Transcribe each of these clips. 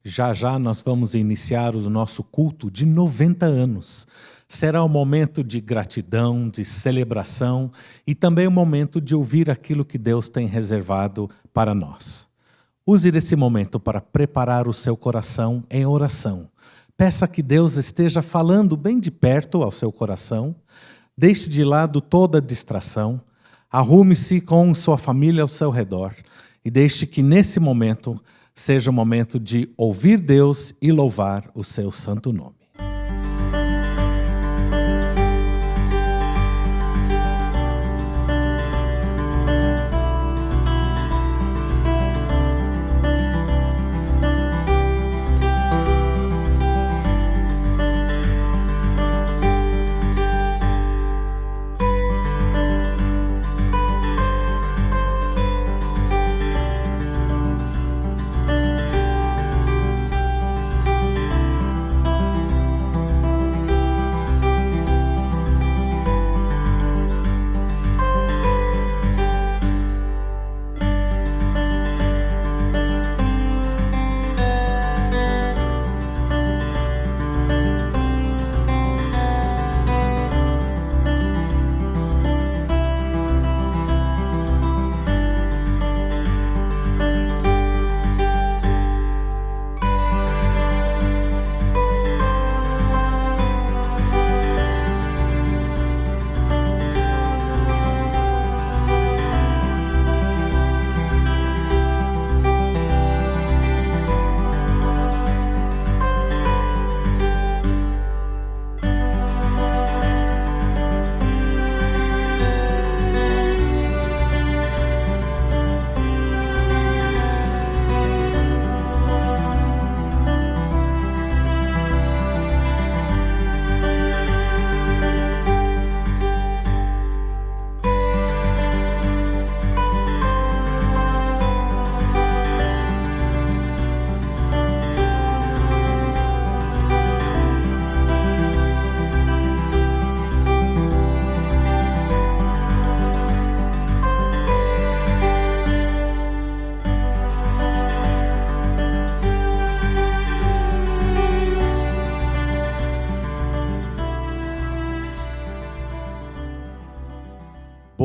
Já já nós vamos iniciar o nosso culto de 90 anos. Será um momento de gratidão, de celebração e também um momento de ouvir aquilo que Deus tem reservado para nós. Use esse momento para preparar o seu coração em oração. Peça que Deus esteja falando bem de perto ao seu coração. Deixe de lado toda distração. Arrume-se com sua família ao seu redor e deixe que nesse momento seja um momento de ouvir Deus e louvar o seu santo nome.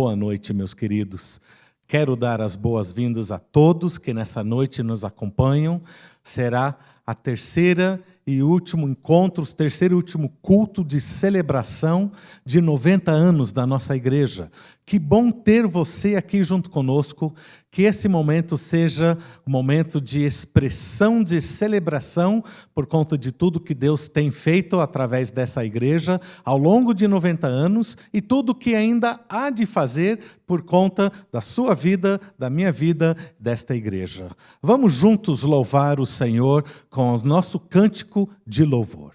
Boa noite, meus queridos. Quero dar as boas-vindas a todos que nessa noite nos acompanham. Será a terceira e último encontro, o terceiro e último culto de celebração de 90 anos da nossa igreja. Que bom ter você aqui junto conosco, que esse momento seja um momento de expressão, de celebração, por conta de tudo que Deus tem feito através dessa igreja ao longo de 90 anos e tudo que ainda há de fazer por conta da sua vida, da minha vida, desta igreja. Vamos juntos louvar o Senhor com o nosso cântico de louvor.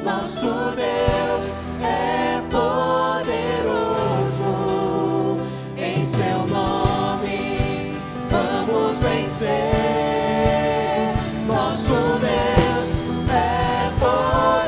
Nosso Deus é poderoso, em seu nome vamos vencer. Nosso Deus é poderoso.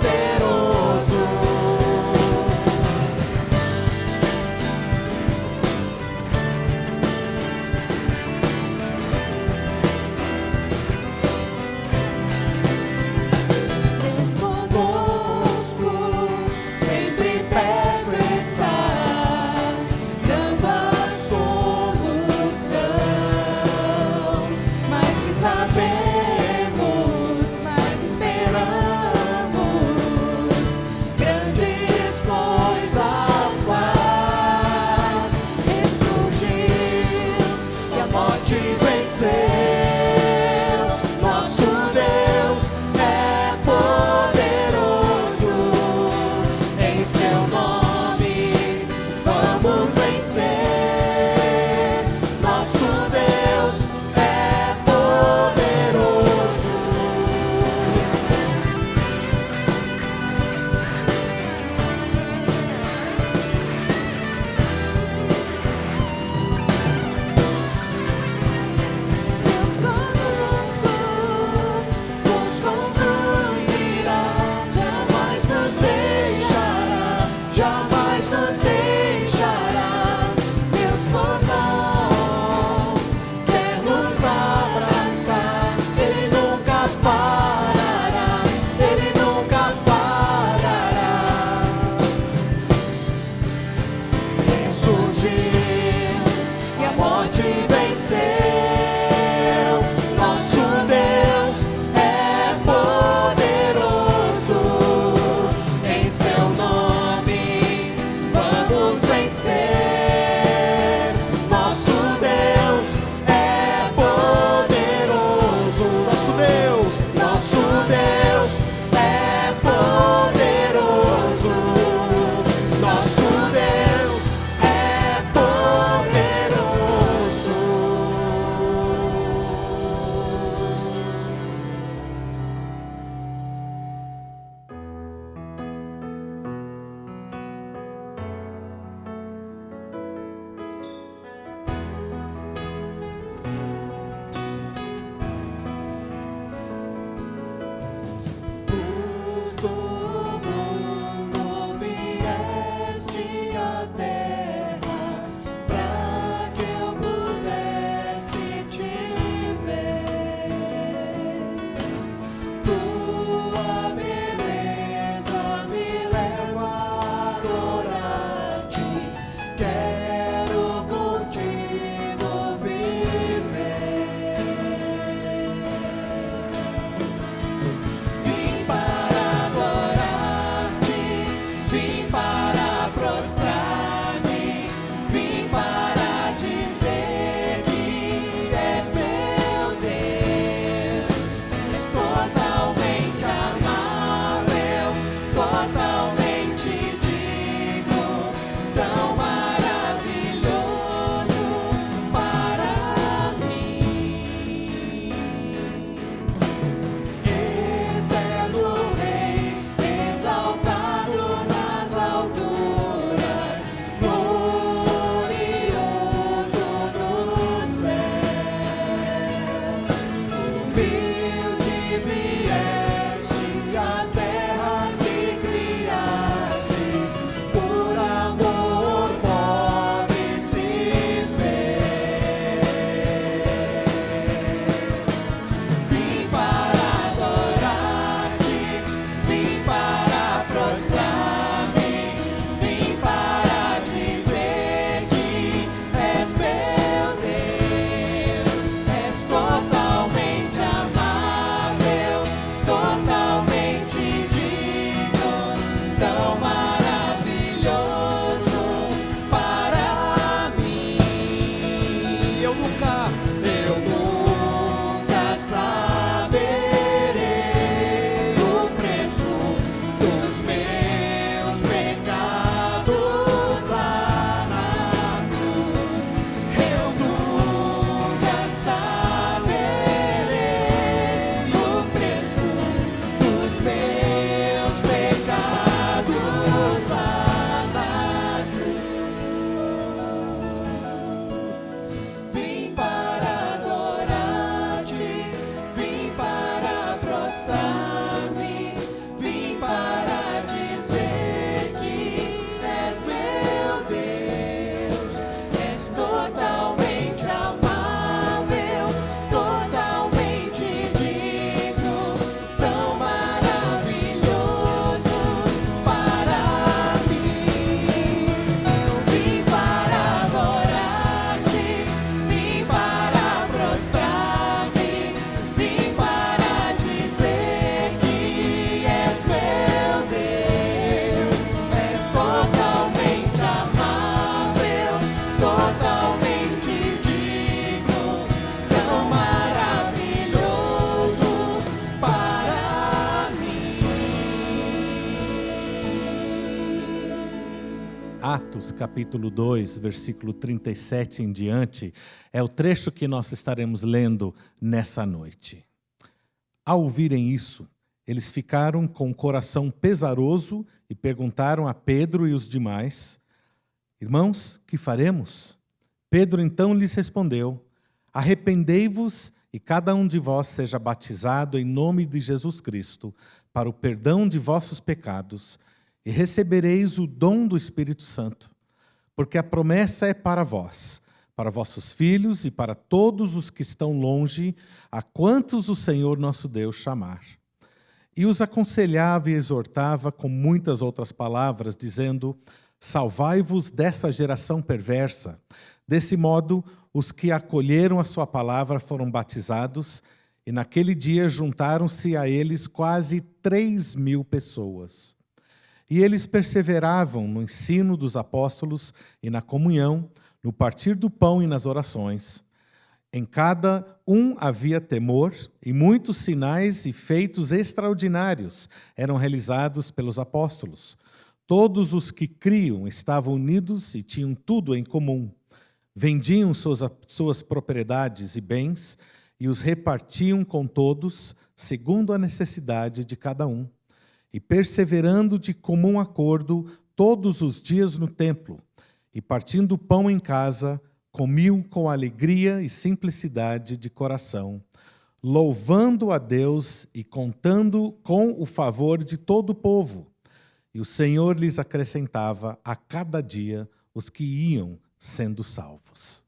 Atos, capítulo 2, versículo 37 em diante, é o trecho que nós estaremos lendo nessa noite. Ao ouvirem isso, eles ficaram com o coração pesaroso e perguntaram a Pedro e os demais: Irmãos, que faremos? Pedro então lhes respondeu: Arrependei-vos e cada um de vós seja batizado em nome de Jesus Cristo para o perdão de vossos pecados, e recebereis o dom do Espírito Santo, porque a promessa é para vós, para vossos filhos e para todos os que estão longe, a quantos o Senhor nosso Deus chamar. E os aconselhava e exortava com muitas outras palavras, dizendo: Salvai-vos dessa geração perversa. Desse modo, os que acolheram a sua palavra foram batizados, e naquele dia juntaram-se a eles quase 3.000 pessoas. E eles perseveravam no ensino dos apóstolos e na comunhão, no partir do pão e nas orações. Em cada um havia temor, e muitos sinais e feitos extraordinários eram realizados pelos apóstolos. Todos os que criam estavam unidos e tinham tudo em comum. Vendiam suas propriedades e bens e os repartiam com todos, segundo a necessidade de cada um. E perseverando de comum acordo todos os dias no templo, e partindo o pão em casa, comiam com alegria e simplicidade de coração, louvando a Deus e contando com o favor de todo o povo. E o Senhor lhes acrescentava a cada dia os que iam sendo salvos.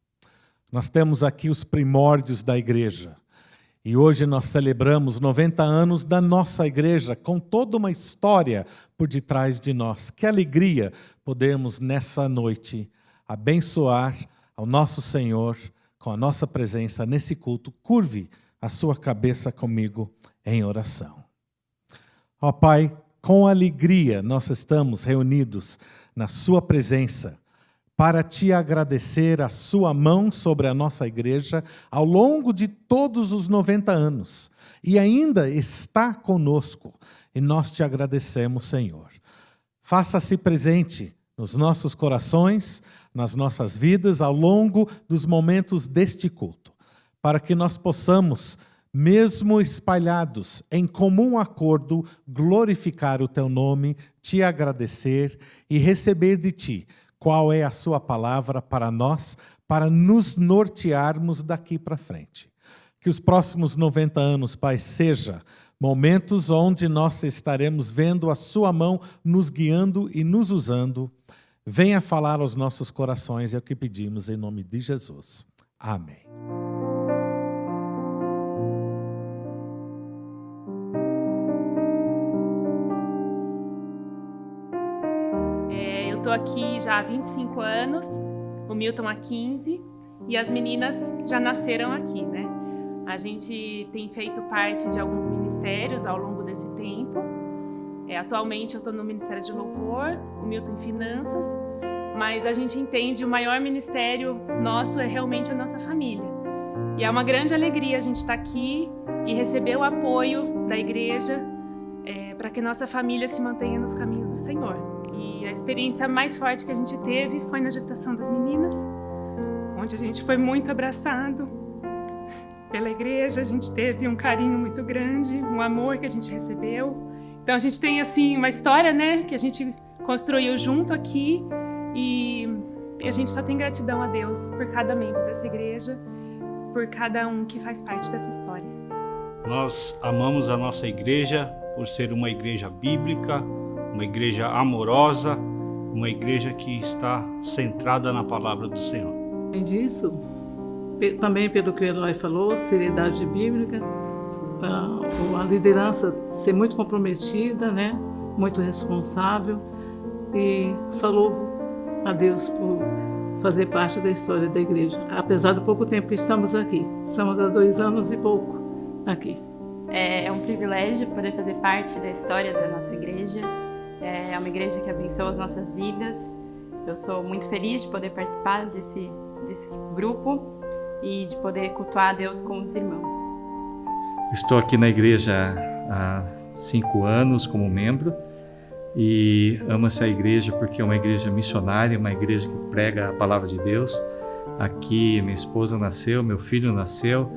Nós temos aqui os primórdios da igreja. E hoje nós celebramos 90 anos da nossa igreja, com toda uma história por detrás de nós. Que alegria podermos nessa noite abençoar ao nosso Senhor com a nossa presença nesse culto. Curve a sua cabeça comigo em oração. Ó Pai, com alegria nós estamos reunidos na sua presença, para te agradecer a sua mão sobre a nossa igreja ao longo de todos os 90 anos. E ainda está conosco. E nós te agradecemos, Senhor. Faça-se presente nos nossos corações, nas nossas vidas, ao longo dos momentos deste culto, para que nós possamos, mesmo espalhados, em comum acordo, glorificar o teu nome, te agradecer e receber de ti qual é a sua palavra para nós, para nos nortearmos daqui para frente. Que os próximos 90 anos, Pai, seja momentos onde nós estaremos vendo a sua mão nos guiando e nos usando. Venha falar aos nossos corações, é o que pedimos em nome de Jesus. Amém. Estou aqui já há 25 anos, o Milton há 15 e as meninas já nasceram aqui, né? A gente tem feito parte de alguns ministérios ao longo desse tempo. Atualmente eu estou no Ministério de Louvor, o Milton em Finanças, mas a gente entende o maior ministério nosso é realmente a nossa família. E é uma grande alegria a gente estar aqui e receber o apoio da igreja para que nossa família se mantenha nos caminhos do Senhor. E a experiência mais forte que a gente teve foi na gestação das meninas, onde a gente foi muito abraçado pela igreja, a gente teve um carinho muito grande, um amor que a gente recebeu. Então a gente tem assim uma história, né, que a gente construiu junto aqui e a gente só tem gratidão a Deus por cada membro dessa igreja, por cada um que faz parte dessa história. Nós amamos a nossa igreja por ser uma igreja bíblica, uma igreja amorosa, uma igreja que está centrada na palavra do Senhor. Além disso, também pelo que o Eloy falou, seriedade bíblica, a liderança ser muito comprometida, né? Muito responsável, e só louvo a Deus por fazer parte da história da igreja, apesar do pouco tempo que estamos aqui. Estamos há 2 anos e pouco aqui. É um privilégio poder fazer parte da história da nossa igreja. É uma igreja que abençoa as nossas vidas. Eu sou muito feliz de poder participar desse grupo e de poder cultuar a Deus com os irmãos. Estou aqui na igreja há 5 anos como membro e amo essa igreja porque é uma igreja missionária, uma igreja que prega a palavra de Deus. Aqui minha esposa nasceu, meu filho nasceu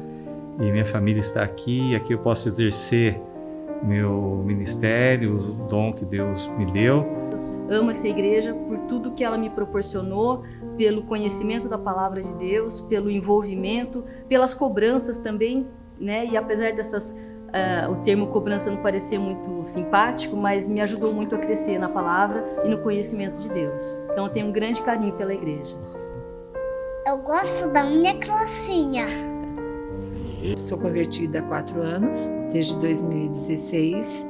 e minha família está aqui. Aqui eu posso exercer meu ministério, o dom que Deus me deu. Amo essa igreja por tudo que ela me proporcionou, pelo conhecimento da palavra de Deus, pelo envolvimento, pelas cobranças também, né? E apesar dessas o termo cobrança não parecer muito simpático, mas me ajudou muito a crescer na palavra e no conhecimento de Deus. Então eu tenho um grande carinho pela igreja. Eu gosto da minha classinha. Sou convertida há 4 anos, desde 2016.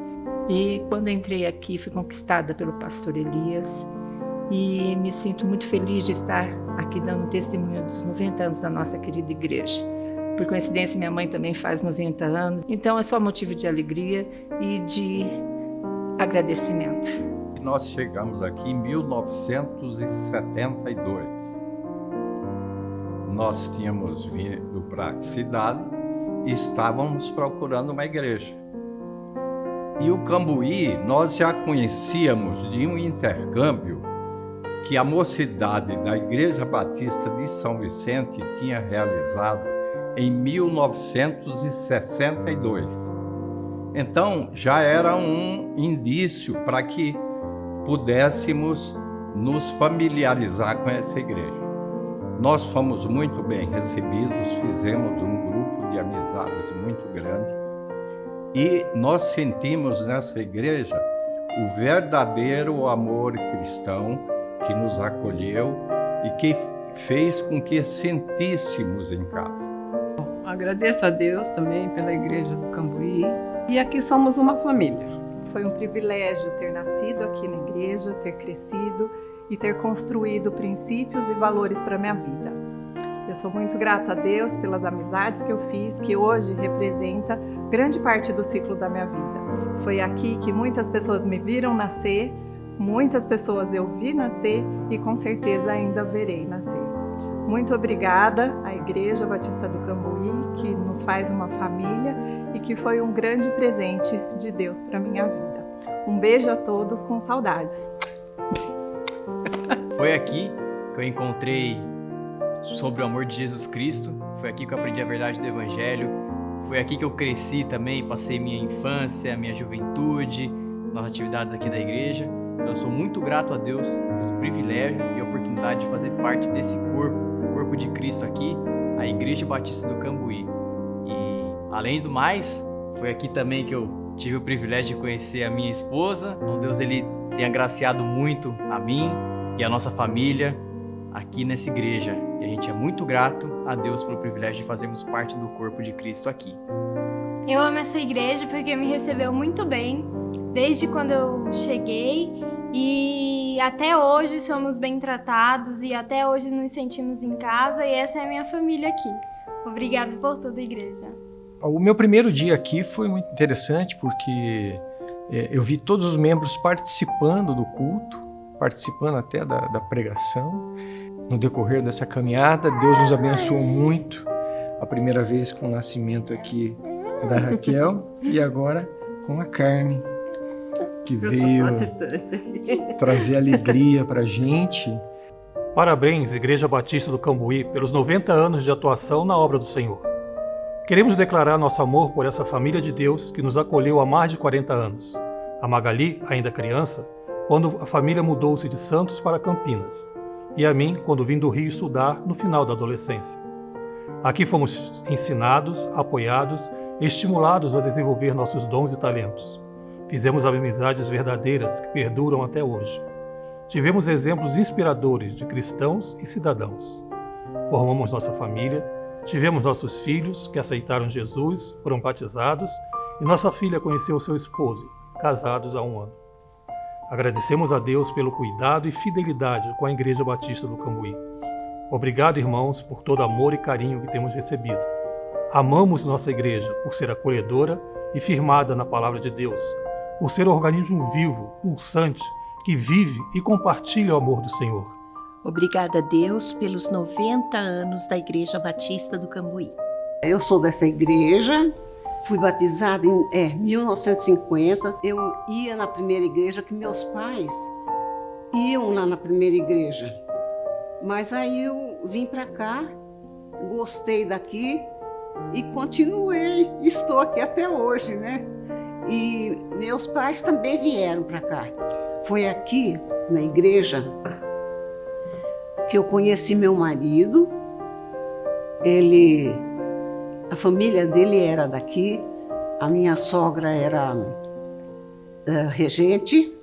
E quando entrei aqui, fui conquistada pelo pastor Elias. E me sinto muito feliz de estar aqui dando testemunho dos 90 anos da nossa querida igreja. Por coincidência, minha mãe também faz 90 anos. Então é só motivo de alegria e de agradecimento. Nós chegamos aqui em 1972. Nós tínhamos vindo para a cidade e estávamos procurando uma igreja. E o Cambuí nós já conhecíamos de um intercâmbio que a mocidade da Igreja Batista de São Vicente tinha realizado em 1962. Então já era um indício para que pudéssemos nos familiarizar com essa igreja. Nós fomos muito bem recebidos, fizemos um grupo de amizades muito grande e nós sentimos nessa igreja o verdadeiro amor cristão que nos acolheu e que fez com que sentíssemos em casa. Agradeço a Deus também pela igreja do Cambuí e aqui somos uma família. Foi um privilégio ter nascido aqui na igreja, ter crescido e ter construído princípios e valores para a minha vida. Eu sou muito grata a Deus pelas amizades que eu fiz, que hoje representa grande parte do ciclo da minha vida. Foi aqui que muitas pessoas me viram nascer, muitas pessoas eu vi nascer e com certeza ainda verei nascer. Muito obrigada à Igreja Batista do Cambuí, que nos faz uma família e que foi um grande presente de Deus para minha vida. Um beijo a todos com saudades. Foi aqui que eu encontrei sobre o amor de Jesus Cristo, foi aqui que eu aprendi a verdade do Evangelho, foi aqui que eu cresci também, passei minha infância, minha juventude, nas atividades aqui da igreja. Então eu sou muito grato a Deus pelo privilégio e a oportunidade de fazer parte desse corpo, o corpo de Cristo aqui, a Igreja Batista do Cambuí. E além do mais, foi aqui também que eu tive o privilégio de conhecer a minha esposa. Então Deus ele tem agraciado muito a mim e a nossa família aqui nessa igreja. E a gente é muito grato a Deus pelo privilégio de fazermos parte do corpo de Cristo aqui. Eu amo essa igreja porque me recebeu muito bem, desde quando eu cheguei, e até hoje somos bem tratados e até hoje nos sentimos em casa, e essa é a minha família aqui. Obrigada por tudo, igreja. O meu primeiro dia aqui foi muito interessante porque eu vi todos os membros participando do culto, participando até da pregação. No decorrer dessa caminhada, Deus nos abençoou muito. A primeira vez com o nascimento aqui da Raquel e agora com a Carmen, que veio trazer alegria pra gente. Parabéns, Igreja Batista do Cambuí, pelos 90 anos de atuação na obra do Senhor. Queremos declarar nosso amor por essa família de Deus que nos acolheu há mais de 40 anos. A Magali, ainda criança, quando a família mudou-se de Santos para Campinas. E a mim, quando vim do Rio estudar no final da adolescência. Aqui fomos ensinados, apoiados, estimulados a desenvolver nossos dons e talentos. Fizemos amizades verdadeiras que perduram até hoje. Tivemos exemplos inspiradores de cristãos e cidadãos. Formamos nossa família, tivemos nossos filhos que aceitaram Jesus, foram batizados, e nossa filha conheceu seu esposo, casados há 1 ano. Agradecemos a Deus pelo cuidado e fidelidade com a Igreja Batista do Cambuí. Obrigado, irmãos, por todo amor e carinho que temos recebido. Amamos nossa igreja por ser acolhedora e firmada na palavra de Deus, por ser um organismo vivo, pulsante, que vive e compartilha o amor do Senhor. Obrigada a Deus pelos 90 anos da Igreja Batista do Cambuí. Eu sou dessa igreja Fui batizada em 1950. Eu ia na primeira igreja, que meus pais iam lá na primeira igreja. Mas aí eu vim para cá, gostei daqui e continuei. Estou aqui até hoje, né? E meus pais também vieram para cá. Foi aqui, na igreja, que eu conheci meu marido. A família dele era daqui, a minha sogra era regente,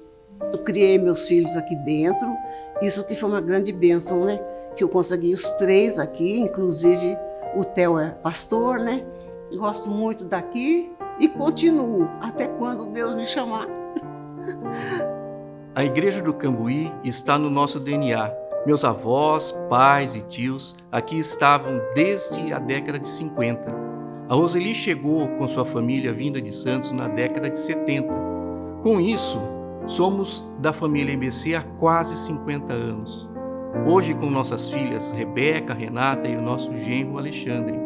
eu criei meus filhos aqui dentro, isso que foi uma grande bênção, né? Que eu consegui os 3 aqui, inclusive o Theo é pastor, né? Gosto muito daqui e continuo até quando Deus me chamar. A Igreja do Cambuí está no nosso DNA. Meus avós, pais e tios aqui estavam desde a década de 50. A Roseli chegou com sua família vinda de Santos na década de 70. Com isso, somos da família MBC há quase 50 anos. Hoje com nossas filhas Rebeca, Renata e o nosso genro Alexandre.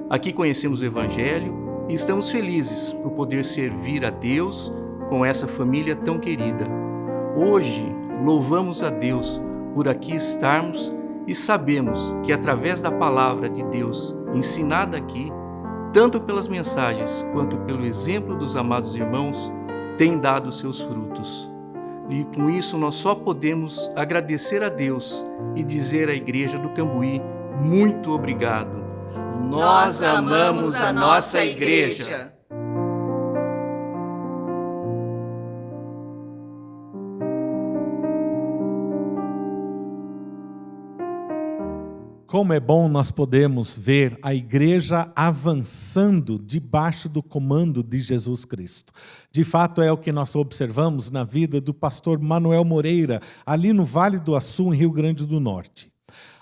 Aqui conhecemos o Evangelho e estamos felizes por poder servir a Deus com essa família tão querida. Hoje, louvamos a Deus por aqui estarmos e sabemos que através da palavra de Deus ensinada aqui, tanto pelas mensagens quanto pelo exemplo dos amados irmãos, tem dado seus frutos. E com isso nós só podemos agradecer a Deus e dizer à Igreja do Cambuí, muito obrigado. Nós amamos a nossa igreja. Como é bom nós podemos ver a igreja avançando debaixo do comando de Jesus Cristo. De fato, é o que nós observamos na vida do pastor Manuel Moreira, ali no Vale do Açu, em Rio Grande do Norte.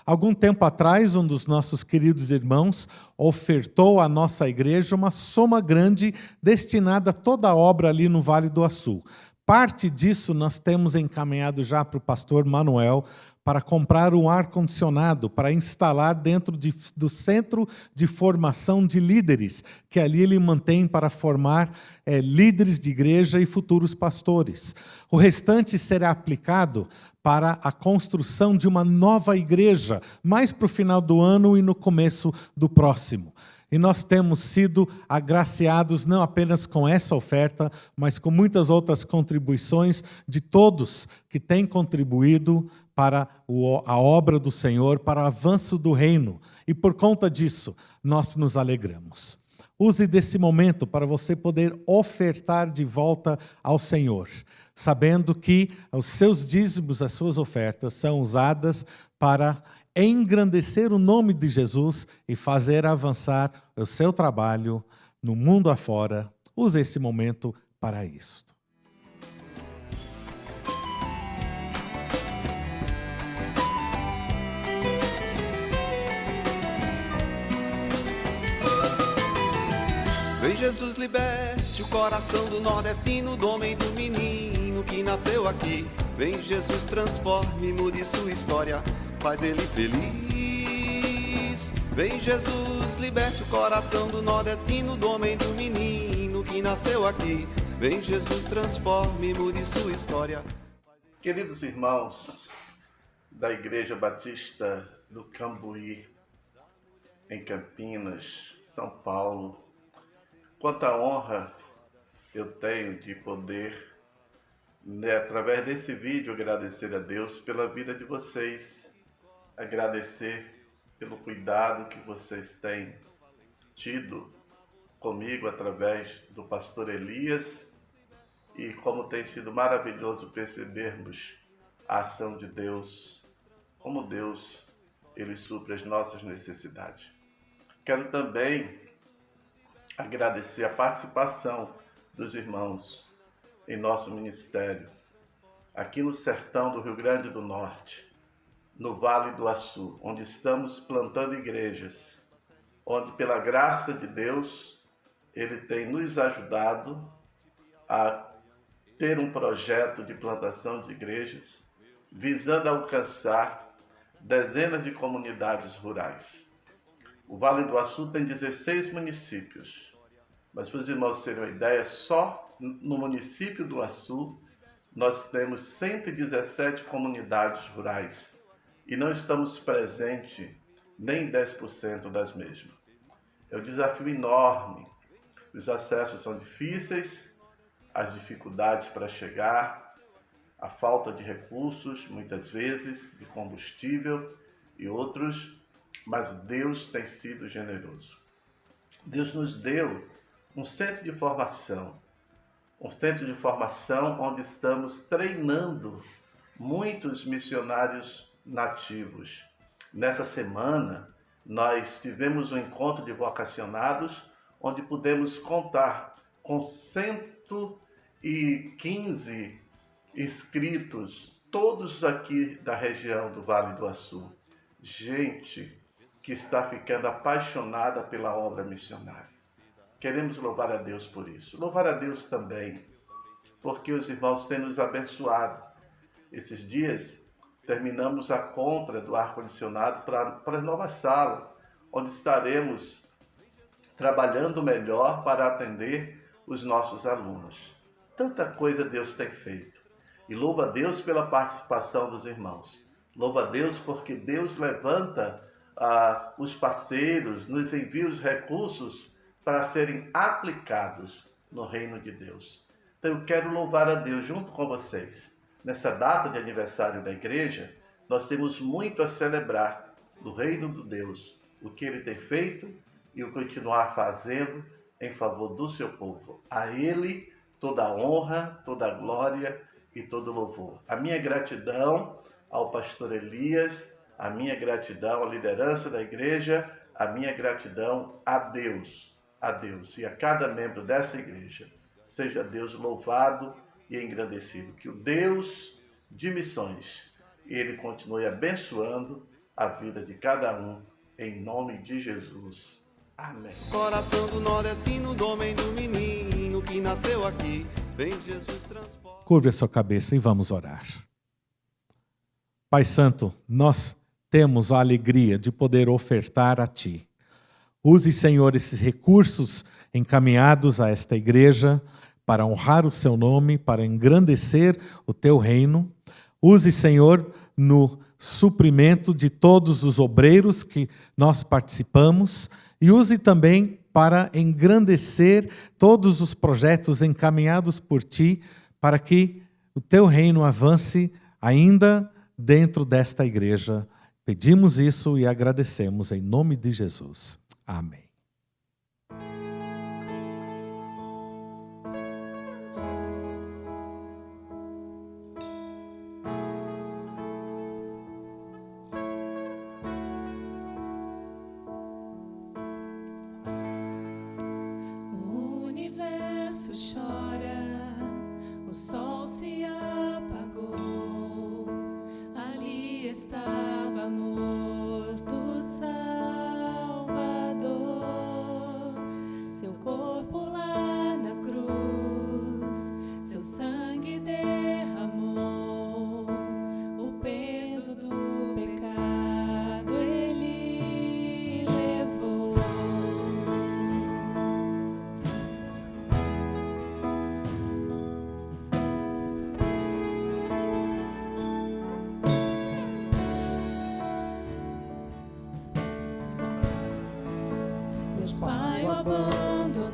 Algum tempo atrás, um dos nossos queridos irmãos ofertou à nossa igreja uma soma grande destinada a toda a obra ali no Vale do Açu. Parte disso nós temos encaminhado já para o pastor Manuel, para comprar um ar-condicionado, para instalar dentro do centro de formação de líderes, que ali ele mantém para formar líderes de igreja e futuros pastores. O restante será aplicado para a construção de uma nova igreja, mais para o final do ano e no começo do próximo. E nós temos sido agraciados não apenas com essa oferta, mas com muitas outras contribuições de todos que têm contribuído para a obra do Senhor, para o avanço do reino. E por conta disso, nós nos alegramos. Use desse momento para você poder ofertar de volta ao Senhor, sabendo que os seus dízimos, as suas ofertas são usadas para engrandecer o nome de Jesus e fazer avançar o seu trabalho no mundo afora. Use esse momento para isto. Vem Jesus, liberte o coração do nordestino, do homem e do menino que nasceu aqui. Vem Jesus, transforme, mude sua história, faz ele feliz. Vem Jesus, liberte o coração do nordestino, do homem e do menino que nasceu aqui. Vem Jesus, transforme, mude sua história. Queridos irmãos da Igreja Batista do Cambuí, em Campinas, São Paulo, quanta honra eu tenho de poder, através desse vídeo, agradecer a Deus pela vida de vocês, agradecer pelo cuidado que vocês têm tido comigo através do pastor Elias e como tem sido maravilhoso percebermos a ação de Deus, como Deus, Ele supre as nossas necessidades. Quero também agradecer a participação dos irmãos em nosso ministério, aqui no sertão do Rio Grande do Norte, no Vale do Açu, onde estamos plantando igrejas, onde pela graça de Deus, Ele tem nos ajudado a ter um projeto de plantação de igrejas, visando alcançar dezenas de comunidades rurais. O Vale do Açu tem 16 municípios, Mas para os irmãos terem uma ideia, só no município do Açu nós temos 117 comunidades rurais e não estamos presentes nem em 10% das mesmas. É um desafio enorme. Os acessos são difíceis, as dificuldades para chegar, a falta de recursos, muitas vezes, de combustível e outros, mas Deus tem sido generoso. Deus nos deu um centro de formação onde estamos treinando muitos missionários nativos. Nessa semana, nós tivemos um encontro de vocacionados, onde pudemos contar com 115 inscritos, todos aqui da região do Vale do Açu. Gente que está ficando apaixonada pela obra missionária. Queremos louvar a Deus por isso. Louvar a Deus também, porque os irmãos têm nos abençoado. Esses dias, terminamos a compra do ar-condicionado para a nova sala, onde estaremos trabalhando melhor para atender os nossos alunos. Tanta coisa Deus tem feito. E louva a Deus pela participação dos irmãos. Louva a Deus porque Deus levanta os parceiros, nos envia os recursos para serem aplicados no reino de Deus. Então eu quero louvar a Deus junto com vocês. Nessa data de aniversário da igreja, nós temos muito a celebrar do reino de Deus, o que Ele tem feito e o continuar fazendo em favor do seu povo. A Ele toda a honra, toda a glória e todo o louvor. A minha gratidão ao pastor Elias, a minha gratidão à liderança da igreja, a minha gratidão a Deus e a cada membro dessa igreja. Seja Deus louvado e engrandecido. Que o Deus de missões, Ele continue abençoando a vida de cada um, em nome de Jesus. Amém. Coração do nordestino, do homem do menino que nasceu aqui, vem Jesus transforma. Curve a sua cabeça e vamos orar. Pai Santo, nós temos a alegria de poder ofertar a Ti. Use, Senhor, esses recursos encaminhados a esta igreja para honrar o Seu nome, para engrandecer o Teu reino. Use, Senhor, no suprimento de todos os obreiros que nós participamos e use também para engrandecer todos os projetos encaminhados por Ti para que o Teu reino avance ainda dentro desta igreja. Pedimos isso e agradecemos em nome de Jesus. Amém. O universo chora, o sol se apagou, ali estava morto o Salvador, seu corpo lá na cruz, seu sangue derramou, o peso do pecado ele levou. Deus Pai o abandonou,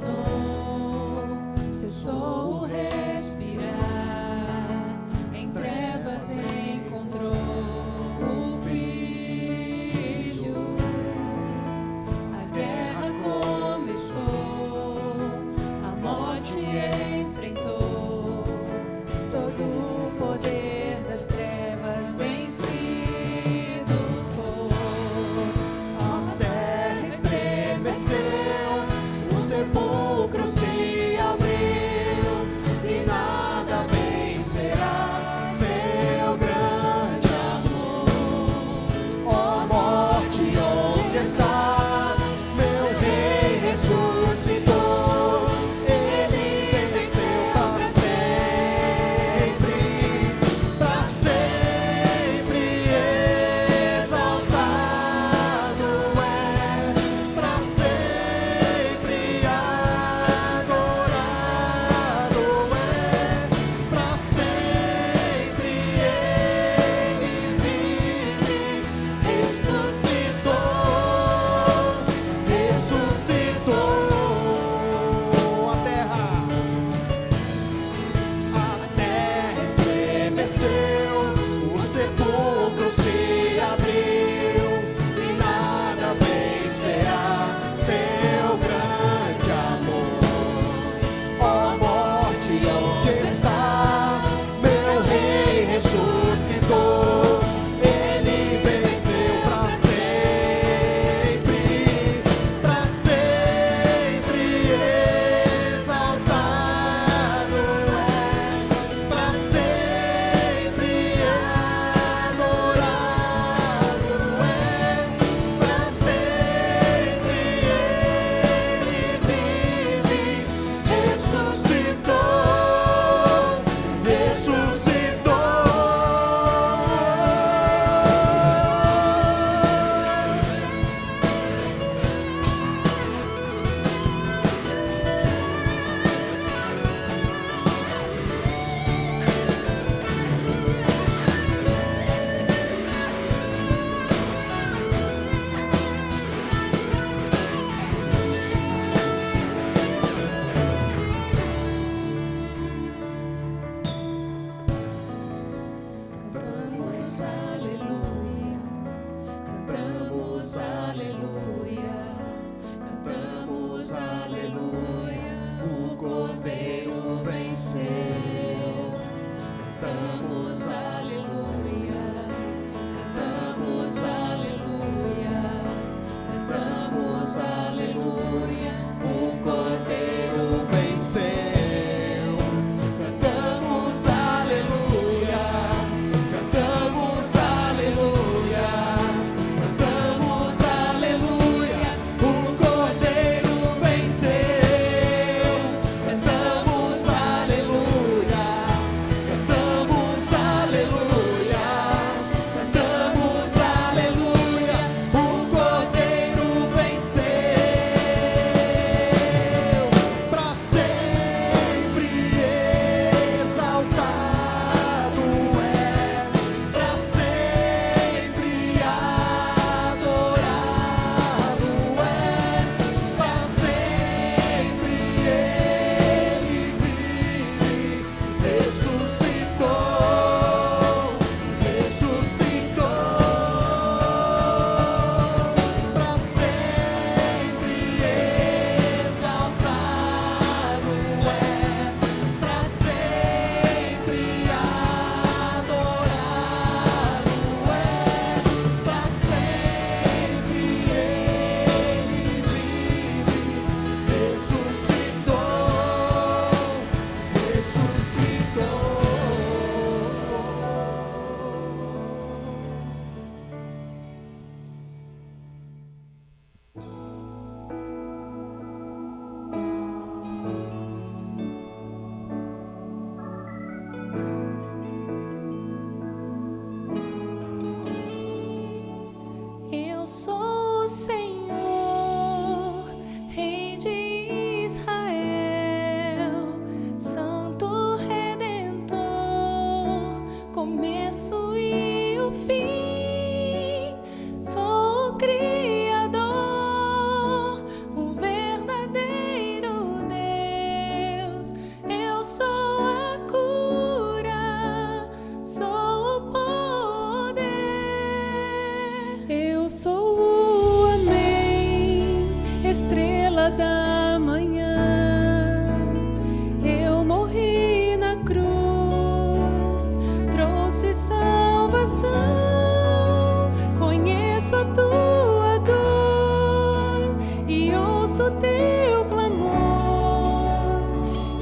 cessou o respirar, em trevas encontrou o Filho. A guerra começou, a morte enfrentou, todo o poder das trevas vencido foi. A terra estremeceu, o sepulcro se abriu, e Eu sou o Senhor, Rei de Israel, Santo Redentor, começo e o fim. Sou o Criador, o verdadeiro Deus. Eu sou a cura, sou o poder. Eu sou o Amém, estrela da manhã. Eu morri na cruz, trouxe salvação. Conheço a tua dor e ouço teu clamor,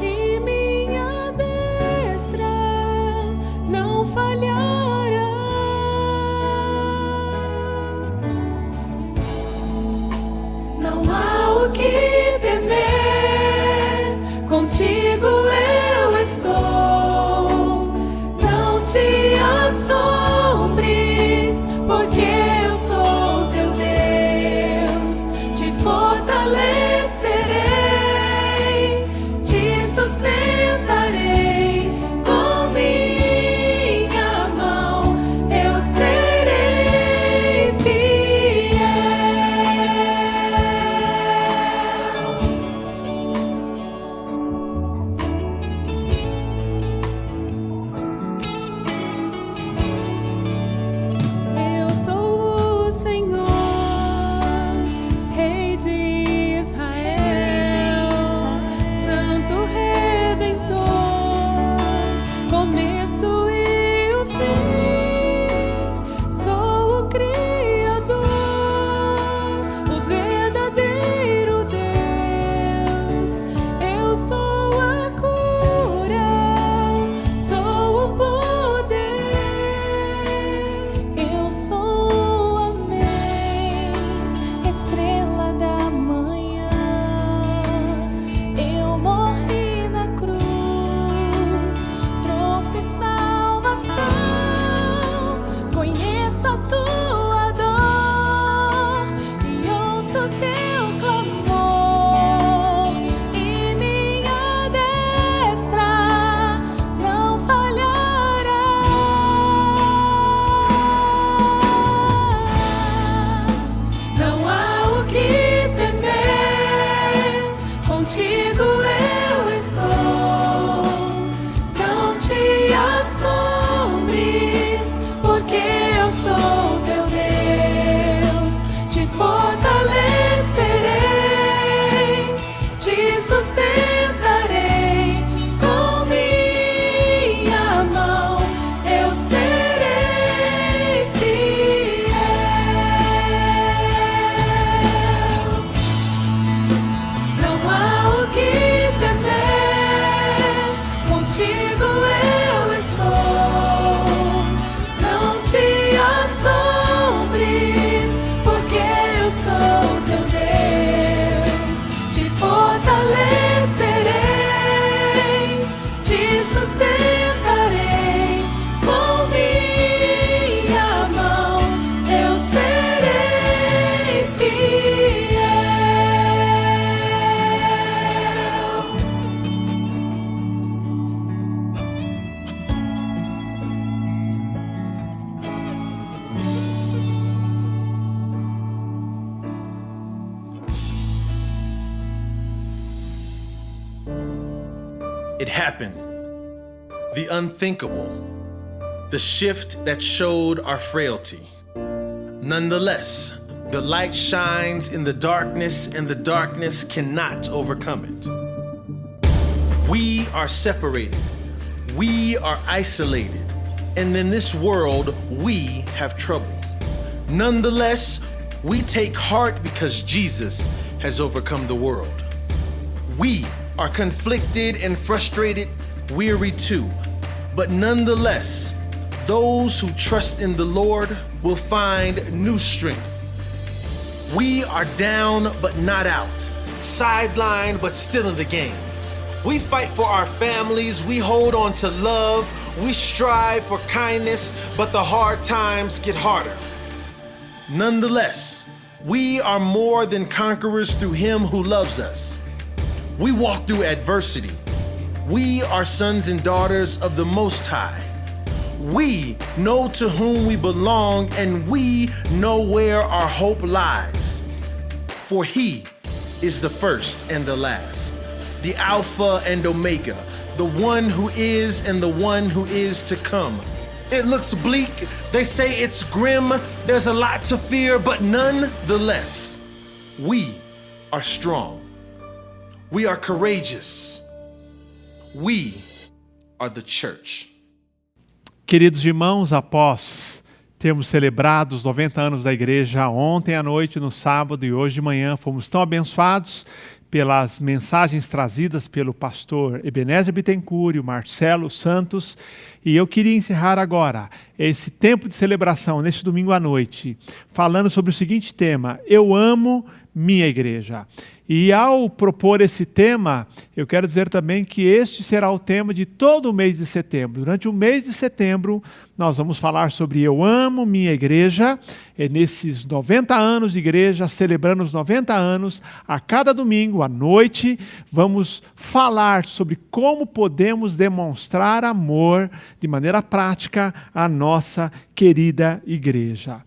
e minha destra não falhará. Não há o que temer, contigo eu estou. Não te assombres, porque eu sou teu Deus. Te fortalecerei, te sustentarei com minha mão. Eu serei fiel. Eu sou o Senhor, Rei de Israel, Santo Redentor, começo e o fim. Sou o Criador, o verdadeiro Deus. Eu sou a cura, sou o poder. Eu sou o Amém, estrela da manhã. Eu morri na cruz, trouxe salvação. Conheço a tua dor e ouço teu clamor, e minha destra não falhará. Não há o que temer, contigo eu estou. Não te assombres, porque eu sou teu Deus. Te fortalecerei, te sustentarei com minha mão. Eu serei fiel. Não há o que temer, contigo eu estou. Não te assombres, porque eu sou teu Deus. Te fortalecerei, te sustentarei com minha mão. Eu serei fiel. It happened. The unthinkable. The shift that showed our frailty. Nonetheless, the light shines in the darkness, and the darkness cannot overcome it. We are separated. We are isolated. And in this world, we have trouble. Nonetheless, we take heart because Jesus has overcome the world. We are conflicted and frustrated, weary too. But nonetheless, those who trust in the Lord will find new strength. We are down but not out, sidelined but still in the game. We fight for our families, we hold on to love, we strive for kindness, but the hard times get harder. Nonetheless, we are more than conquerors through him who loves us. We walk through adversity. We are sons and daughters of the Most High. We know to whom we belong, and we know where our hope lies. For he is the first and the last, the Alpha and Omega, the one who is and the one who is to come. It looks bleak, they say it's grim, there's a lot to fear, but nonetheless, we are strong. We are courageous. We are the church. Queridos irmãos, após termos celebrado os 90 anos da igreja ontem à noite, no sábado e hoje de manhã, fomos tão abençoados pelas mensagens trazidas pelo pastor Ebenezer Bittencourt e o Marcelo Santos. E eu queria encerrar agora esse tempo de celebração, neste domingo à noite, falando sobre o seguinte tema: eu amo minha igreja. E ao propor esse tema, eu quero dizer também que este será o tema de todo o mês de setembro. Durante o mês de setembro, nós vamos falar sobre eu amo minha igreja. E nesses 90 anos de igreja, celebrando os 90 anos, a cada domingo à noite, vamos falar sobre como podemos demonstrar amor de maneira prática à nossa querida igreja.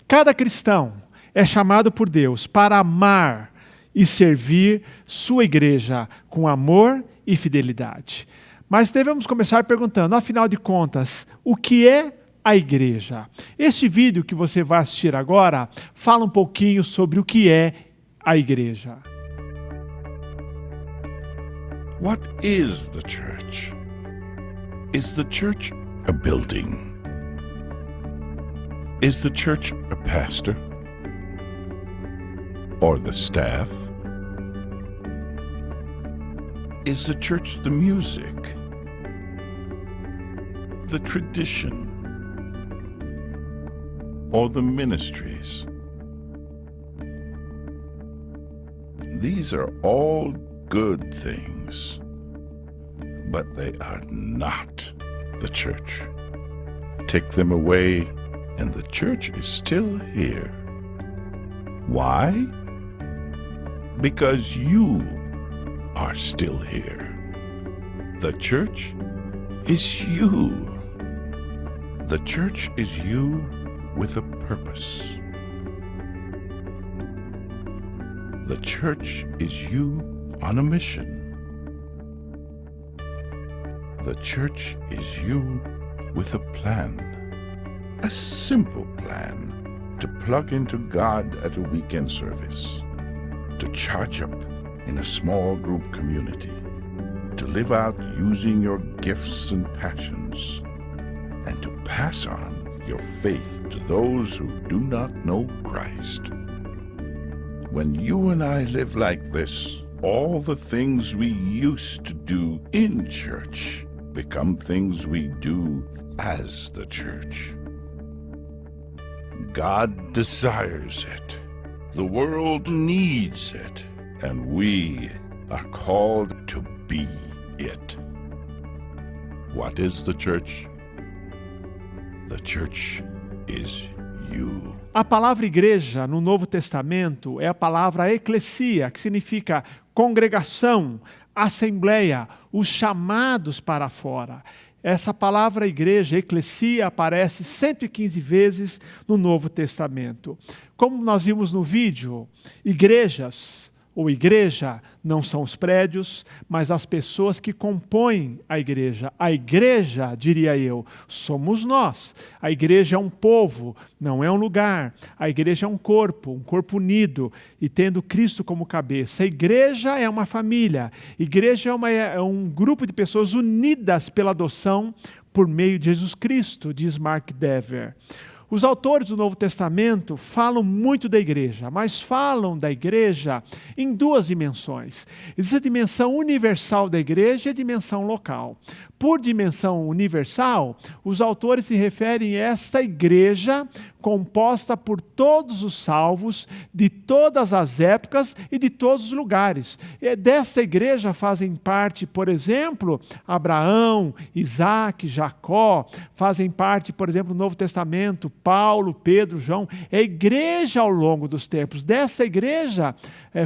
Cada cristão é chamado por Deus para amar e servir sua igreja com amor e fidelidade. Mas devemos começar perguntando, afinal de contas, o que é a igreja? Este vídeo que você vai assistir agora fala um pouquinho sobre o que é a igreja. What is the church? Is the church a building? Is the church a pastor? Or the staff? Is the church the music, the tradition, or the ministries? These are all good things, but they are not the church. Take them away, and the church is still here. Why? Because you are still here. The church is you. The church is you with a purpose. The church is you on a mission. The church is you with a plan. A simple plan to plug into God at a weekend service, to charge up in a small group community, to live out using your gifts and passions, and to pass on your faith to those who do not know Christ. When you and I live like this, all the things we used to do in church become things we do as the church. God desires it. The world needs it. And we are called to be it. What is the church? The church is you. A palavra igreja no Novo Testamento é a palavra eclesia, que significa congregação, assembleia, os chamados para fora. Essa palavra igreja, eclesia, aparece 115 vezes no Novo Testamento. Como nós vimos no vídeo, igrejas ou igreja não são os prédios, mas as pessoas que compõem a igreja. A igreja, diria eu, somos nós. A igreja é um povo, não é um lugar. A igreja é um corpo unido e tendo Cristo como cabeça. A igreja é uma família. A igreja é um grupo de pessoas unidas pela adoção por meio de Jesus Cristo, diz Mark Dever. Os autores do Novo Testamento falam muito da igreja, mas falam da igreja em duas dimensões. Existe a dimensão universal da igreja e a dimensão local. por dimensão universal, os autores se referem a esta igreja composta por todos os salvos, de todas as épocas e de todos os lugares. E dessa igreja fazem parte, por exemplo, Abraão, Isaac, Jacó, fazem parte, por exemplo, do Novo Testamento, Paulo, Pedro, João. É a igreja ao longo dos tempos. Dessa igreja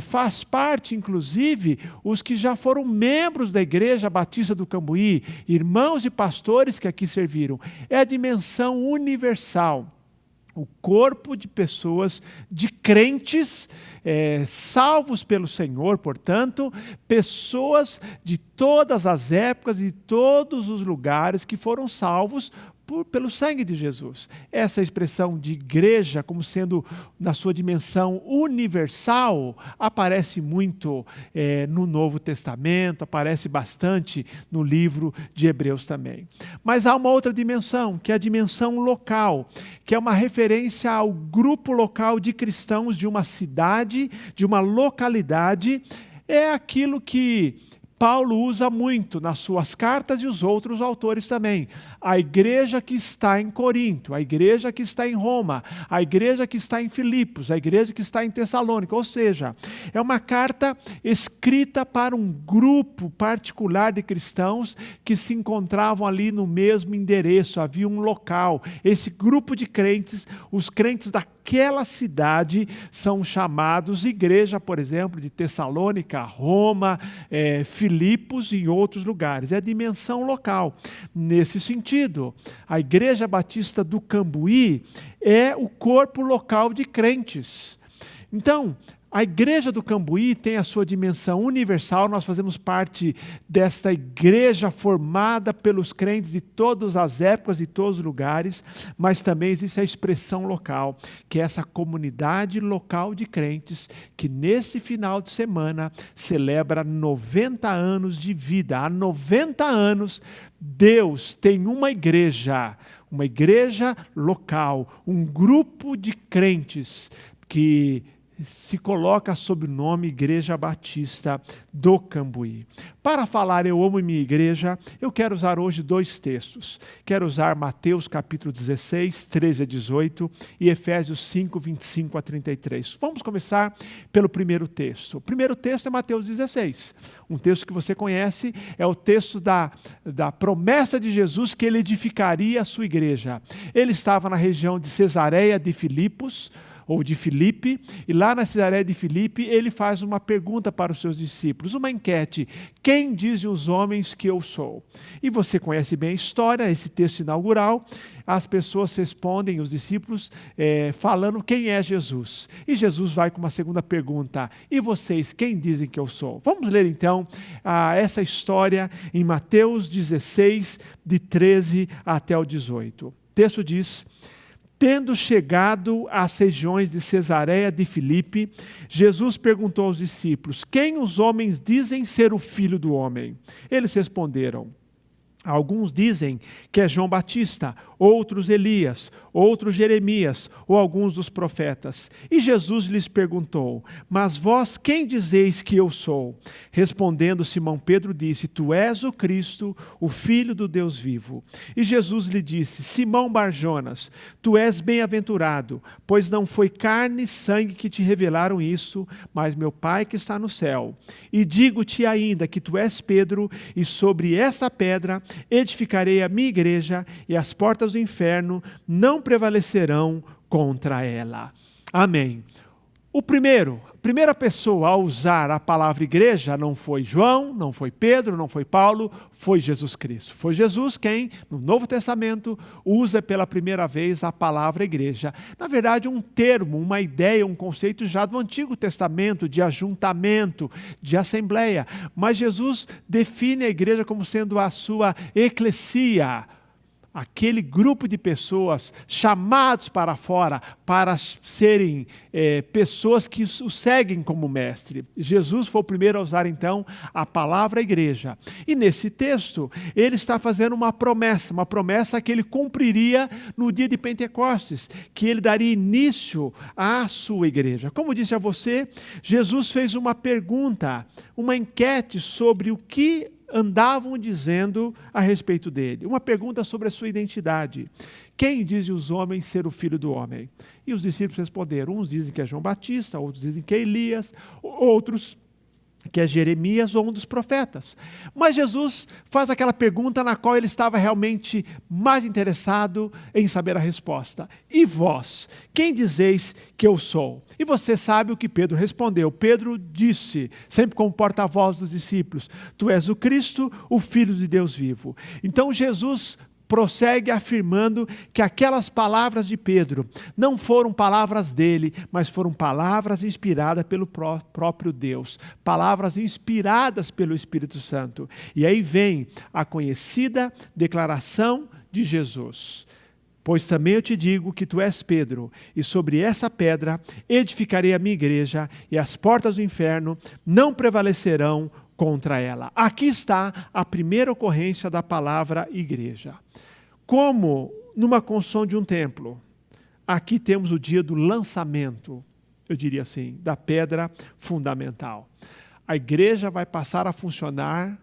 faz parte, inclusive, os que já foram membros da Igreja Batista do Cambuí, irmãos e pastores que aqui serviram. É a dimensão universal. O corpo de pessoas, de crentes, salvos pelo Senhor, portanto, pessoas de todas as épocas e de todos os lugares que foram salvos pelo sangue de Jesus. Essa expressão de igreja, como sendo na sua dimensão universal, aparece muito no Novo Testamento, aparece bastante no livro de Hebreus também. Mas há uma outra dimensão, que é a dimensão local, que é uma referência ao grupo local de cristãos de uma cidade, de uma localidade. É aquilo que Paulo usa muito nas suas cartas e os outros autores também. A igreja que está em Corinto, a igreja que está em Roma, a igreja que está em Filipos, a igreja que está em Tessalônica. Ou seja, é uma carta escrita para um grupo particular de cristãos que se encontravam ali no mesmo endereço. Havia um local. Esse grupo de crentes, os crentes daquela cidade, são chamados igreja, por exemplo, de Tessalônica, Roma, Filipos e outros lugares. É a dimensão local. Nesse sentido, a Igreja Batista do Cambuí é o corpo local de crentes. Então, a Igreja do Cambuí tem a sua dimensão universal. Nós fazemos parte desta igreja formada pelos crentes de todas as épocas e todos os lugares, mas também existe a expressão local, que é essa comunidade local de crentes que nesse final de semana celebra 90 anos de vida. Há 90 anos, Deus tem uma igreja local, um grupo de crentes que se coloca sob o nome Igreja Batista do Cambuí. Para falar eu amo minha igreja, eu quero usar hoje 2 textos. Quero usar Mateus capítulo 16, 13 a 18 e Efésios 5, 25 a 33. Vamos começar pelo primeiro texto. O primeiro texto é Mateus 16. Um texto que você conhece, é o texto da promessa de Jesus que ele edificaria a sua igreja. Ele estava na região de Cesareia de Filipos, ou de Filipe, e lá na Cesareia de Filipe ele faz uma pergunta para os seus discípulos, uma enquete: quem dizem os homens que eu sou? E você conhece bem a história, esse texto inaugural. As pessoas respondem, os discípulos, falando quem é Jesus. E Jesus vai com uma segunda pergunta: e vocês, quem dizem que eu sou? Vamos ler então essa história em Mateus 16, de 13 até o 18. O texto diz: tendo chegado às regiões de Cesareia de Filipe, Jesus perguntou aos discípulos: quem os homens dizem ser o Filho do Homem? Eles responderam: alguns dizem que é João Batista, outros Elias, outros Jeremias, ou alguns dos profetas. E Jesus lhes perguntou: mas vós quem dizeis que eu sou? Respondendo Simão Pedro disse: tu és o Cristo, o Filho do Deus vivo. E Jesus lhe disse: Simão Barjonas, tu és bem-aventurado, pois não foi carne e sangue que te revelaram isso, mas meu Pai que está no céu. E digo-te ainda que tu és Pedro, e sobre esta pedra edificarei a minha igreja, e as portas do inferno não prevalecerão contra ela. Amém. A primeira pessoa a usar a palavra igreja não foi João, não foi Pedro, não foi Paulo, foi Jesus Cristo. Foi Jesus quem, no Novo Testamento, usa pela primeira vez a palavra igreja. Na verdade, um termo, uma ideia, um conceito já do Antigo Testamento, de ajuntamento, de assembleia. Mas Jesus define a igreja como sendo a sua eclesia, aquele grupo de pessoas chamados para fora para serem pessoas que o seguem como mestre. Jesus foi o primeiro a usar então a palavra igreja. E nesse texto ele está fazendo uma promessa que ele cumpriria no dia de Pentecostes, que ele daria início à sua igreja. Como eu disse a você, Jesus fez uma pergunta, uma enquete sobre o que andavam dizendo a respeito dele. Uma pergunta sobre a sua identidade. Quem dizem os homens ser o Filho do Homem? E os discípulos responderam. Uns dizem que é João Batista, outros dizem que é Elias, outros que é Jeremias ou um dos profetas. Mas Jesus faz aquela pergunta na qual ele estava realmente mais interessado em saber a resposta. E vós, quem dizeis que eu sou? E você sabe o que Pedro respondeu. Pedro disse, sempre como porta-voz dos discípulos, tu és o Cristo, o Filho de Deus vivo. Então Jesus prossegue afirmando que aquelas palavras de Pedro não foram palavras dele, mas foram palavras inspiradas pelo próprio Deus, palavras inspiradas pelo Espírito Santo. E aí vem a conhecida declaração de Jesus. Pois também eu te digo que tu és Pedro, e sobre essa pedra edificarei a minha igreja, e as portas do inferno não prevalecerão contra ela. Aqui está a primeira ocorrência da palavra igreja. Como numa construção de um templo, aqui temos o dia do lançamento, eu diria assim, da pedra fundamental. A igreja vai passar a funcionar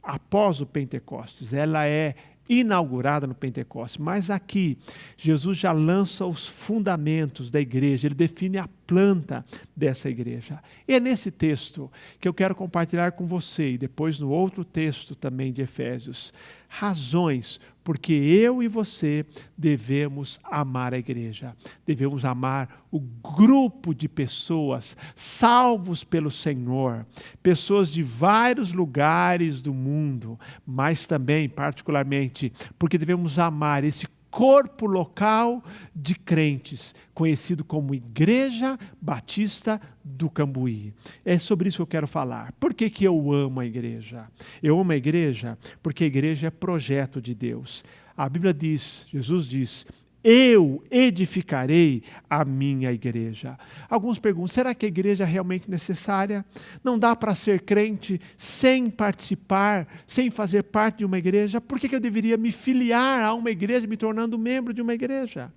após o Pentecostes. Ela é inaugurada no Pentecostes, mas aqui Jesus já lança os fundamentos da igreja, ele define a planta dessa igreja. E é nesse texto que eu quero compartilhar com você, e depois no outro texto também de Efésios, razões porque eu e você devemos amar a igreja, devemos amar o grupo de pessoas salvos pelo Senhor, pessoas de vários lugares do mundo, mas também, particularmente, porque devemos amar esse corpo local de crentes, conhecido como Igreja Batista do Cambuí. É sobre isso que eu quero falar. Por que que eu amo a igreja? Eu amo a igreja porque a igreja é projeto de Deus. A Bíblia diz, Jesus diz, eu edificarei a minha igreja. Alguns perguntam, será que a igreja é realmente necessária? Não dá para ser crente sem participar, sem fazer parte de uma igreja? Por que eu deveria me filiar a uma igreja, me tornando membro de uma igreja?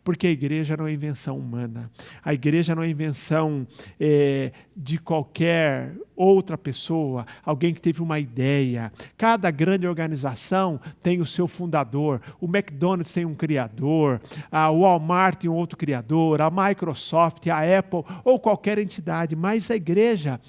Porque a igreja não é invenção humana. A igreja não é invenção de qualquer outra pessoa, alguém que teve uma ideia. Cada grande organização tem o seu fundador. O McDonald's tem um criador, a Walmart tem um outro criador, a Microsoft, a Apple ou qualquer entidade. Mas a igreja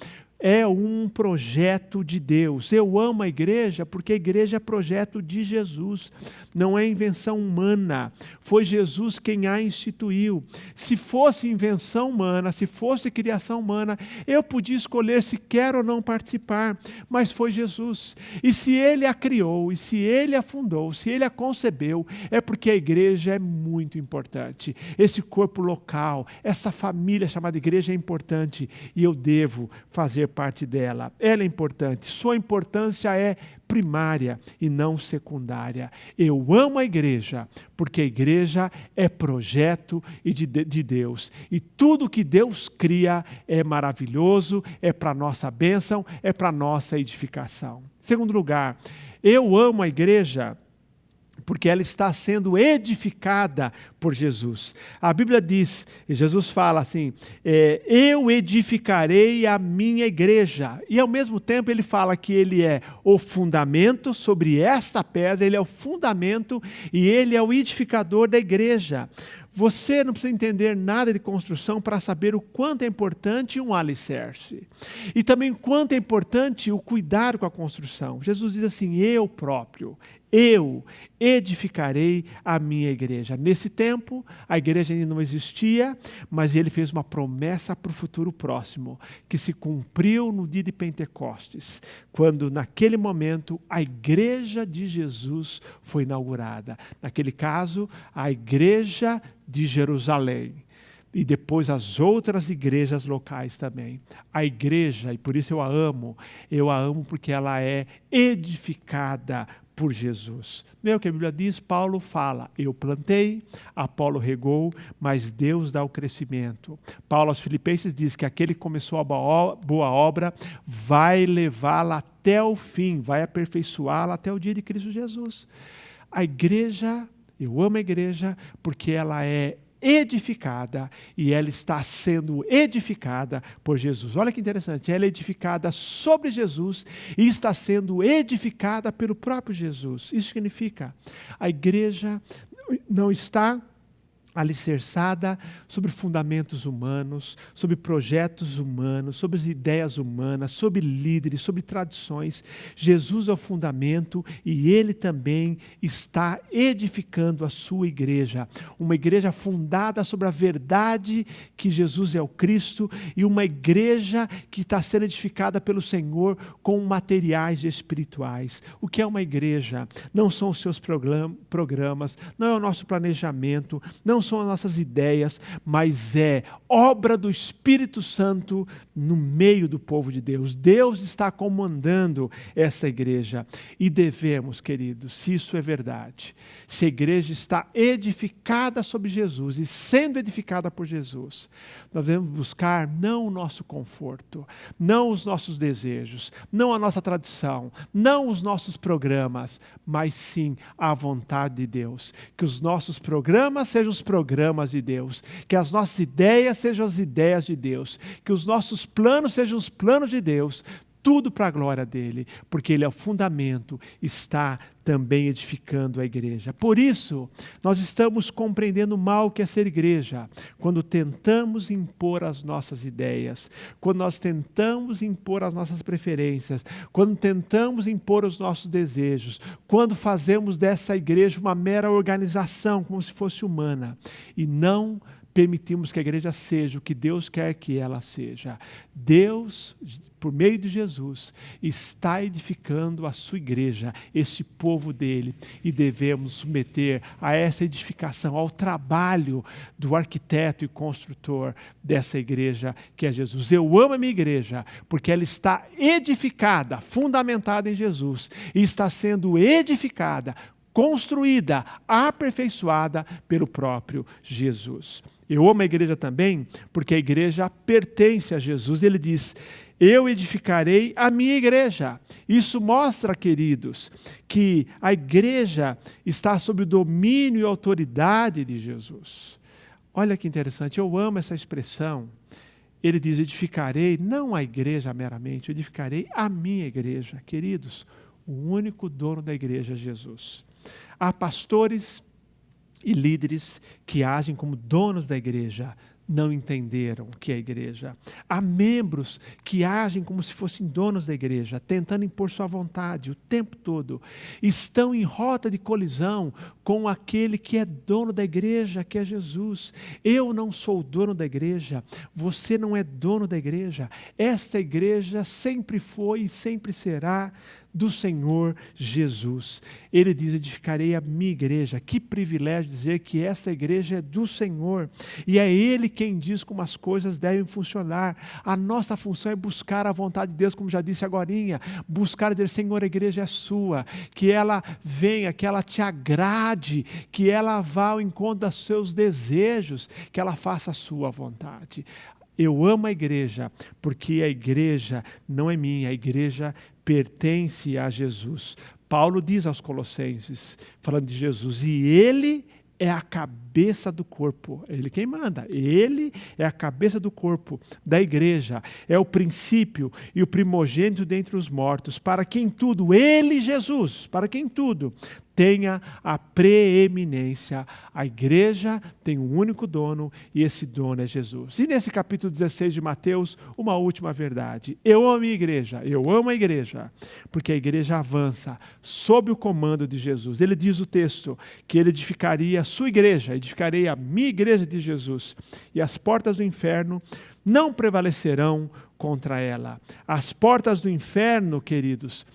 é um projeto de Deus. Eu amo a igreja porque a igreja é projeto de Jesus. Não é invenção humana. Foi Jesus quem a instituiu. Se fosse invenção humana, se fosse criação humana, eu podia escolher se quero ou não participar. Mas foi Jesus. E se Ele a criou, e se Ele a fundou, se Ele a concebeu, é porque a igreja é muito importante. Esse corpo local, essa família chamada igreja é importante. E eu devo fazer parte dela. Ela é importante. Sua importância é primária e não secundária. Eu amo a igreja porque a igreja é projeto de Deus. E tudo que Deus cria é maravilhoso, é para nossa bênção, é para nossa edificação. Segundo lugar, eu amo a igreja porque ela está sendo edificada por Jesus. A Bíblia diz, e Jesus fala assim, eu edificarei a minha igreja. E ao mesmo tempo ele fala que ele é o fundamento, sobre esta pedra, ele é o fundamento e ele é o edificador da igreja. Você não precisa entender nada de construção para saber o quanto é importante um alicerce. E também o quanto é importante o cuidar com a construção. Jesus diz assim, eu próprio, eu edificarei a minha igreja. Nesse tempo, a igreja ainda não existia, mas ele fez uma promessa para o futuro próximo, que se cumpriu no dia de Pentecostes, quando naquele momento a igreja de Jesus foi inaugurada. Naquele caso, a igreja de Jerusalém. E depois as outras igrejas locais também. A igreja, e por isso eu a amo porque ela é edificada por Jesus. Não é o que a Bíblia diz? Paulo fala, eu plantei, Apolo regou, mas Deus dá o crescimento. Paulo aos Filipenses diz que aquele que começou a boa obra vai levá-la até o fim, vai aperfeiçoá-la até o dia de Cristo Jesus. A igreja, eu amo a igreja porque ela é edificada e ela está sendo edificada por Jesus. Olha que interessante, ela é edificada sobre Jesus e está sendo edificada pelo próprio Jesus. Isso significa, a igreja não está alicerçada sobre fundamentos humanos, sobre projetos humanos, sobre ideias humanas, sobre líderes, sobre tradições. Jesus é o fundamento e Ele também está edificando a sua igreja. Uma igreja fundada sobre a verdade que Jesus é o Cristo e uma igreja que está sendo edificada pelo Senhor com materiais espirituais. O que é uma igreja? Não são os seus programas, não é o nosso planejamento, não são as nossas ideias, mas é obra do Espírito Santo no meio do povo de Deus. Deus está comandando essa igreja e devemos, queridos, se isso é verdade, se a igreja está edificada sobre Jesus e sendo edificada por Jesus, nós devemos buscar não o nosso conforto, não os nossos desejos, não a nossa tradição, não os nossos programas, mas sim a vontade de Deus. Que os nossos programas sejam os programas de Deus, que as nossas ideias sejam as ideias de Deus, que os nossos planos sejam os planos de Deus, tudo para a glória dele, porque ele é o fundamento, está também edificando a igreja. Por isso, nós estamos compreendendo mal o que é ser igreja, quando tentamos impor as nossas ideias, quando nós tentamos impor as nossas preferências, quando tentamos impor os nossos desejos, quando fazemos dessa igreja uma mera organização, como se fosse humana, e não permitimos que a igreja seja o que Deus quer que ela seja. Deus, por meio de Jesus, está edificando a sua igreja, esse povo dele, e devemos submeter a essa edificação, ao trabalho do arquiteto e construtor dessa igreja, que é Jesus. Eu amo a minha igreja, porque ela está edificada, fundamentada em Jesus, e está sendo edificada, construída, aperfeiçoada pelo próprio Jesus. Eu amo a igreja também porque a igreja pertence a Jesus. Ele diz, eu edificarei a minha igreja. Isso mostra, queridos, que a igreja está sob o domínio e autoridade de Jesus. Olha que interessante, eu amo essa expressão. Ele diz, edificarei, não a igreja meramente, edificarei a minha igreja. Queridos, o único dono da igreja é Jesus. Há pastores e líderes que agem como donos da igreja, não entenderam o que é a igreja. Há membros que agem como se fossem donos da igreja, tentando impor sua vontade o tempo todo. Estão em rota de colisão com aquele que é dono da igreja, que é Jesus. Eu não sou o dono da igreja, você não é dono da igreja. Esta igreja sempre foi e sempre será do Senhor Jesus. Ele diz, edificarei a minha igreja. Que privilégio dizer que essa igreja é do Senhor. E é Ele quem diz como as coisas devem funcionar. A nossa função é buscar a vontade de Deus, como já disse agorinha. Buscar dizer, Senhor, a igreja é sua. Que ela venha, que ela te agrade, que ela vá ao encontro dos seus desejos, que ela faça a sua vontade. Eu amo a igreja, porque a igreja não é minha, a igreja pertence a Jesus. Paulo diz aos Colossenses, falando de Jesus, e Ele é a cabeça do corpo. É Ele quem manda. Ele é a cabeça do corpo, da igreja. É o princípio e o primogênito dentre os mortos, para que em tudo, Ele, Jesus, para que em tudo tenha a preeminência. A igreja tem um único dono e esse dono é Jesus. E nesse capítulo 16 de Mateus, uma última verdade. Eu amo a minha igreja, eu amo a igreja, porque a igreja avança sob o comando de Jesus. Ele diz o texto que ele edificaria a sua igreja, edificarei a minha igreja de Jesus, e as portas do inferno não prevalecerão contra ela. As portas do inferno, queridos,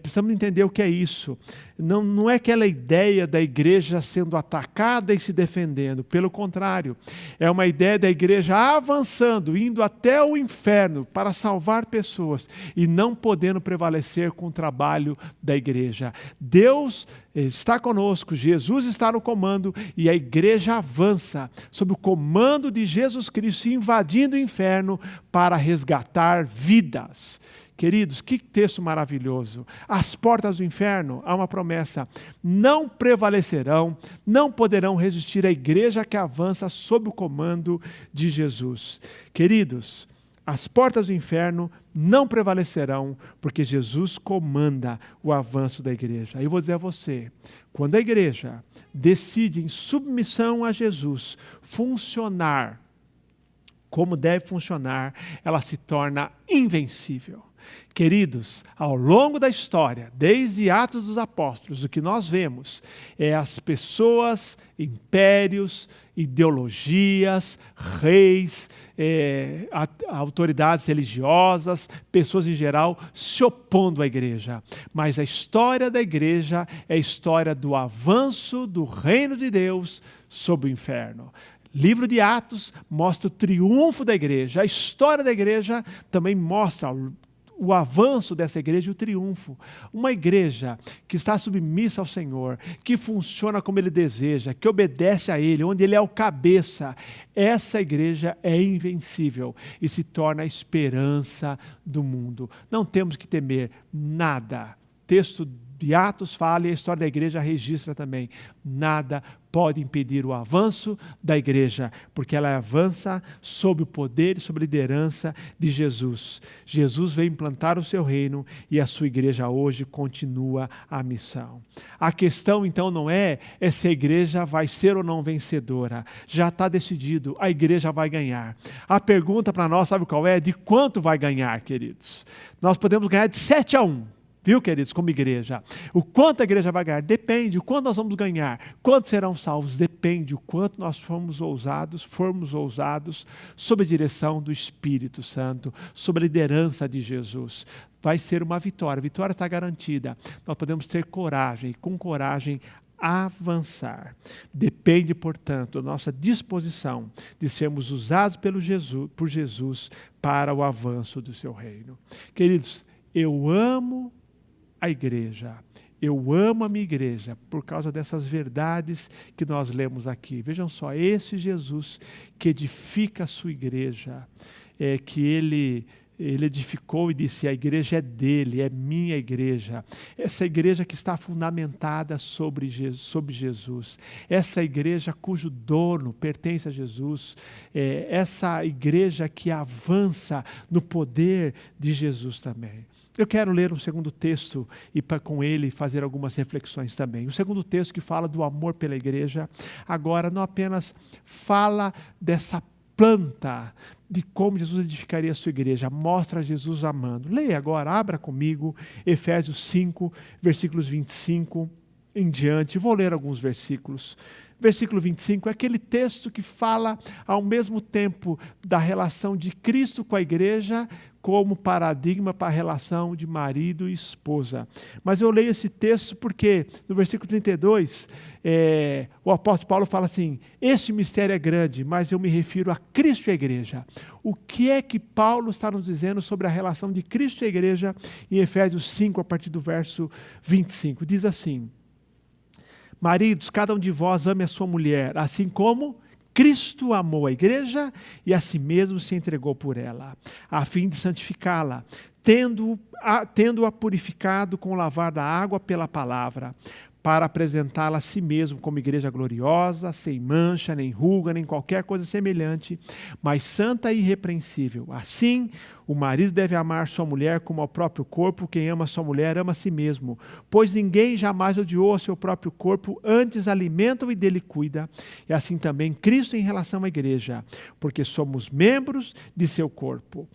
precisamos entender o que é isso. Não é aquela ideia da igreja sendo atacada e se defendendo. Pelo contrário, é uma ideia da igreja avançando, indo até o inferno para salvar pessoas e não podendo prevalecer com o trabalho da igreja. Deus está conosco, Jesus está no comando e a igreja avança sob o comando de Jesus Cristo, invadindo o inferno para resgatar vidas. Queridos, que texto maravilhoso. As portas do inferno, há uma promessa, não prevalecerão, não poderão resistir à igreja que avança sob o comando de Jesus. Queridos, as portas do inferno não prevalecerão, porque Jesus comanda o avanço da igreja. Aí eu vou dizer a você, quando a igreja decide em submissão a Jesus funcionar como deve funcionar, ela se torna invencível. Queridos, ao longo da história, desde Atos dos Apóstolos, o que nós vemos é as pessoas, impérios, ideologias, reis, autoridades religiosas, pessoas em geral, se opondo à igreja. Mas a história da igreja é a história do avanço do reino de Deus sobre o inferno. Livro de Atos mostra o triunfo da igreja. A história da igreja também mostra o avanço dessa igreja e o triunfo. Uma igreja que está submissa ao Senhor, que funciona como Ele deseja, que obedece a Ele, onde Ele é o cabeça. Essa igreja é invencível e se torna a esperança do mundo. Não temos que temer nada. Texto de Atos fala e a história da igreja registra também. Nada pode impedir o avanço da igreja, porque ela avança sob o poder e sob a liderança de Jesus. Jesus veio implantar o seu reino e a sua igreja hoje continua a missão. A questão então não é se a igreja vai ser ou não vencedora. Já está decidido, a igreja vai ganhar. A pergunta para nós, sabe qual é? De quanto vai ganhar, queridos? Nós podemos ganhar de 7-1. Viu, queridos, como igreja? O quanto a igreja vai ganhar? Depende. O quanto nós vamos ganhar? Quantos serão salvos? Depende. O quanto nós formos ousados sob a direção do Espírito Santo, sob a liderança de Jesus. Vai ser uma vitória. A vitória está garantida. Nós podemos ter coragem, e com coragem avançar. Depende, portanto, da nossa disposição de sermos usados por Jesus para o avanço do seu reino. Queridos, eu amo a igreja. Eu amo a minha igreja por causa dessas verdades que nós lemos aqui. Vejam só, esse Jesus que edifica a sua igreja, que ele edificou e disse, a igreja é dele, é minha igreja. Essa igreja que está fundamentada sobre Jesus. Essa igreja cujo dono pertence a Jesus. Essa igreja que avança no poder de Jesus também. Eu quero ler um segundo texto e com ele fazer algumas reflexões também. O segundo texto que fala do amor pela igreja, agora não apenas fala dessa planta, de como Jesus edificaria a sua igreja, mostra Jesus amando. Leia agora, abra comigo, Efésios 5, versículos 25 em diante. Vou ler alguns versículos. Versículo 25 é aquele texto que fala ao mesmo tempo da relação de Cristo com a igreja como paradigma para a relação de marido e esposa. Mas eu leio esse texto porque no versículo 32 o apóstolo Paulo fala assim, este mistério é grande, mas eu me refiro a Cristo e a igreja. O que é que Paulo está nos dizendo sobre a relação de Cristo e a igreja em Efésios 5, a partir do verso 25? Diz assim, maridos, cada um de vós ame a sua mulher, assim como Cristo amou a igreja e a si mesmo se entregou por ela, a fim de santificá-la, tendo-a purificado com o lavar da água pela palavra, para apresentá-la a si mesmo como igreja gloriosa, sem mancha, nem ruga, nem qualquer coisa semelhante, mas santa e irrepreensível. Assim, o marido deve amar sua mulher como ao próprio corpo. Quem ama sua mulher ama a si mesmo, pois ninguém jamais odiou a seu próprio corpo, antes alimenta-o e dele cuida. E assim também Cristo em relação à igreja, porque somos membros de seu corpo.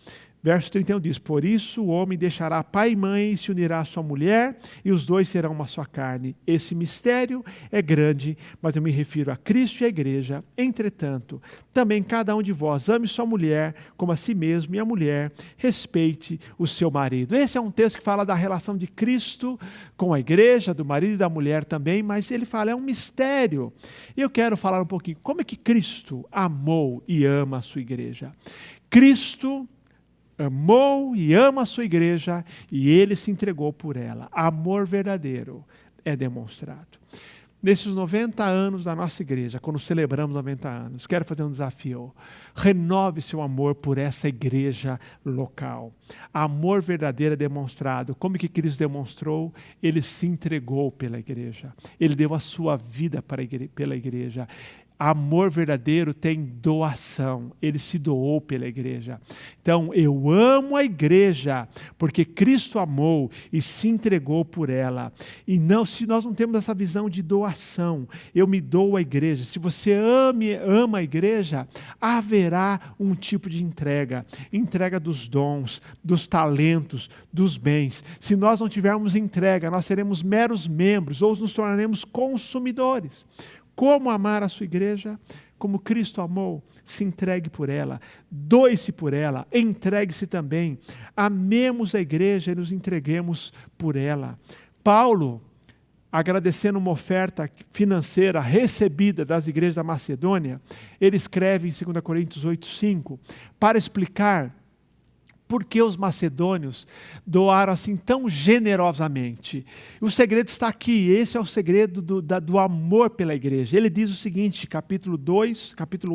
Verso 31 diz, por isso o homem deixará pai e mãe e se unirá à sua mulher, e os dois serão uma só carne. Esse mistério é grande, mas eu me refiro a Cristo e a igreja. Entretanto, também cada um de vós ame sua mulher como a si mesmo, e a mulher respeite o seu marido. Esse é um texto que fala da relação de Cristo com a igreja, do marido e da mulher também, mas ele fala, é um mistério. E eu quero falar um pouquinho, como é que Cristo amou e ama a sua igreja? Cristo amou e ama a sua igreja e ele se entregou por ela. Amor verdadeiro é demonstrado. nesses 90 anos da nossa igreja, quando celebramos 90 anos, quero fazer um desafio. Renove seu amor por essa igreja local. Amor verdadeiro é demonstrado. Como que Cristo demonstrou? Ele se entregou pela igreja. Ele deu a sua vida pela igreja. Amor verdadeiro tem doação. Ele se doou pela igreja. Então, eu amo a igreja porque Cristo amou e se entregou por ela. E não, se nós não temos essa visão de doação, eu me dou à igreja. Se você ama a igreja, haverá um tipo de entrega. Entrega dos dons, dos talentos, dos bens. Se nós não tivermos entrega, nós seremos meros membros ou nos tornaremos consumidores. Como amar a sua igreja? Como Cristo amou, se entregue por ela, doe-se por ela, entregue-se também. Amemos a igreja e nos entreguemos por ela. Paulo, agradecendo uma oferta financeira recebida das igrejas da Macedônia, ele escreve em 2 Coríntios 8:5, para explicar por que os macedônios doaram assim tão generosamente. O segredo está aqui, esse é o segredo do amor pela igreja. Ele diz o seguinte, capítulo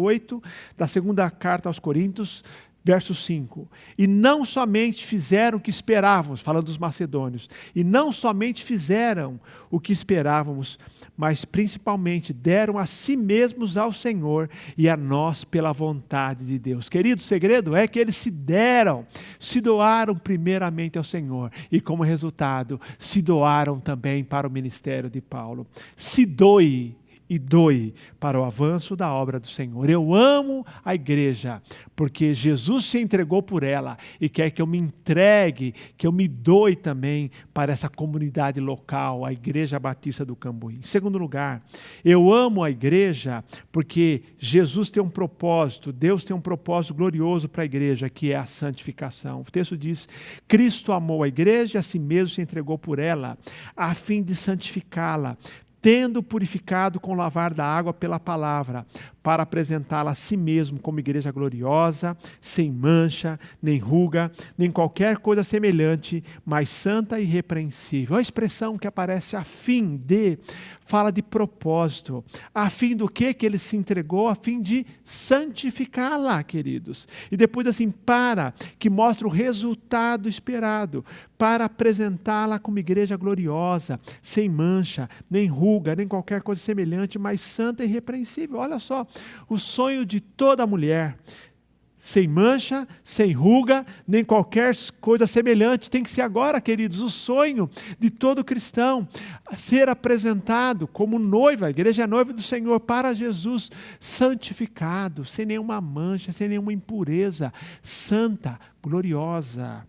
8 da segunda carta aos Coríntios, verso 5. E não somente fizeram o que esperávamos, falando dos macedônios, e não somente fizeram o que esperávamos, mas principalmente deram a si mesmos ao Senhor e a nós pela vontade de Deus. Querido, o segredo é que eles se doaram primeiramente ao Senhor e como resultado se doaram também para o ministério de Paulo. Se doe e doe para o avanço da obra do Senhor. Eu amo a igreja, porque Jesus se entregou por ela e quer que eu me entregue, que eu me doe também para essa comunidade local, a Igreja Batista do Cambuí. Em segundo lugar, eu amo a igreja porque Jesus tem um propósito, Deus tem um propósito glorioso para a igreja, que é a santificação. O texto diz, Cristo amou a igreja e a si mesmo se entregou por ela, a fim de santificá-la, tendo purificado com o lavar da água pela palavra, para apresentá-la a si mesmo como igreja gloriosa, sem mancha, nem ruga, nem qualquer coisa semelhante, mas santa e irrepreensível. A expressão que aparece a fim de, fala de propósito. A fim do que ele se entregou? A fim de santificá-la, queridos. E depois assim, que mostra o resultado esperado, para apresentá-la como igreja gloriosa, sem mancha, nem ruga, nem qualquer coisa semelhante, mas santa e irrepreensível. Olha só, o sonho de toda mulher, sem mancha, sem ruga, nem qualquer coisa semelhante, tem que ser agora, queridos, o sonho de todo cristão, ser apresentado como noiva, a igreja é noiva do Senhor, para Jesus, santificado, sem nenhuma mancha, sem nenhuma impureza, santa, gloriosa.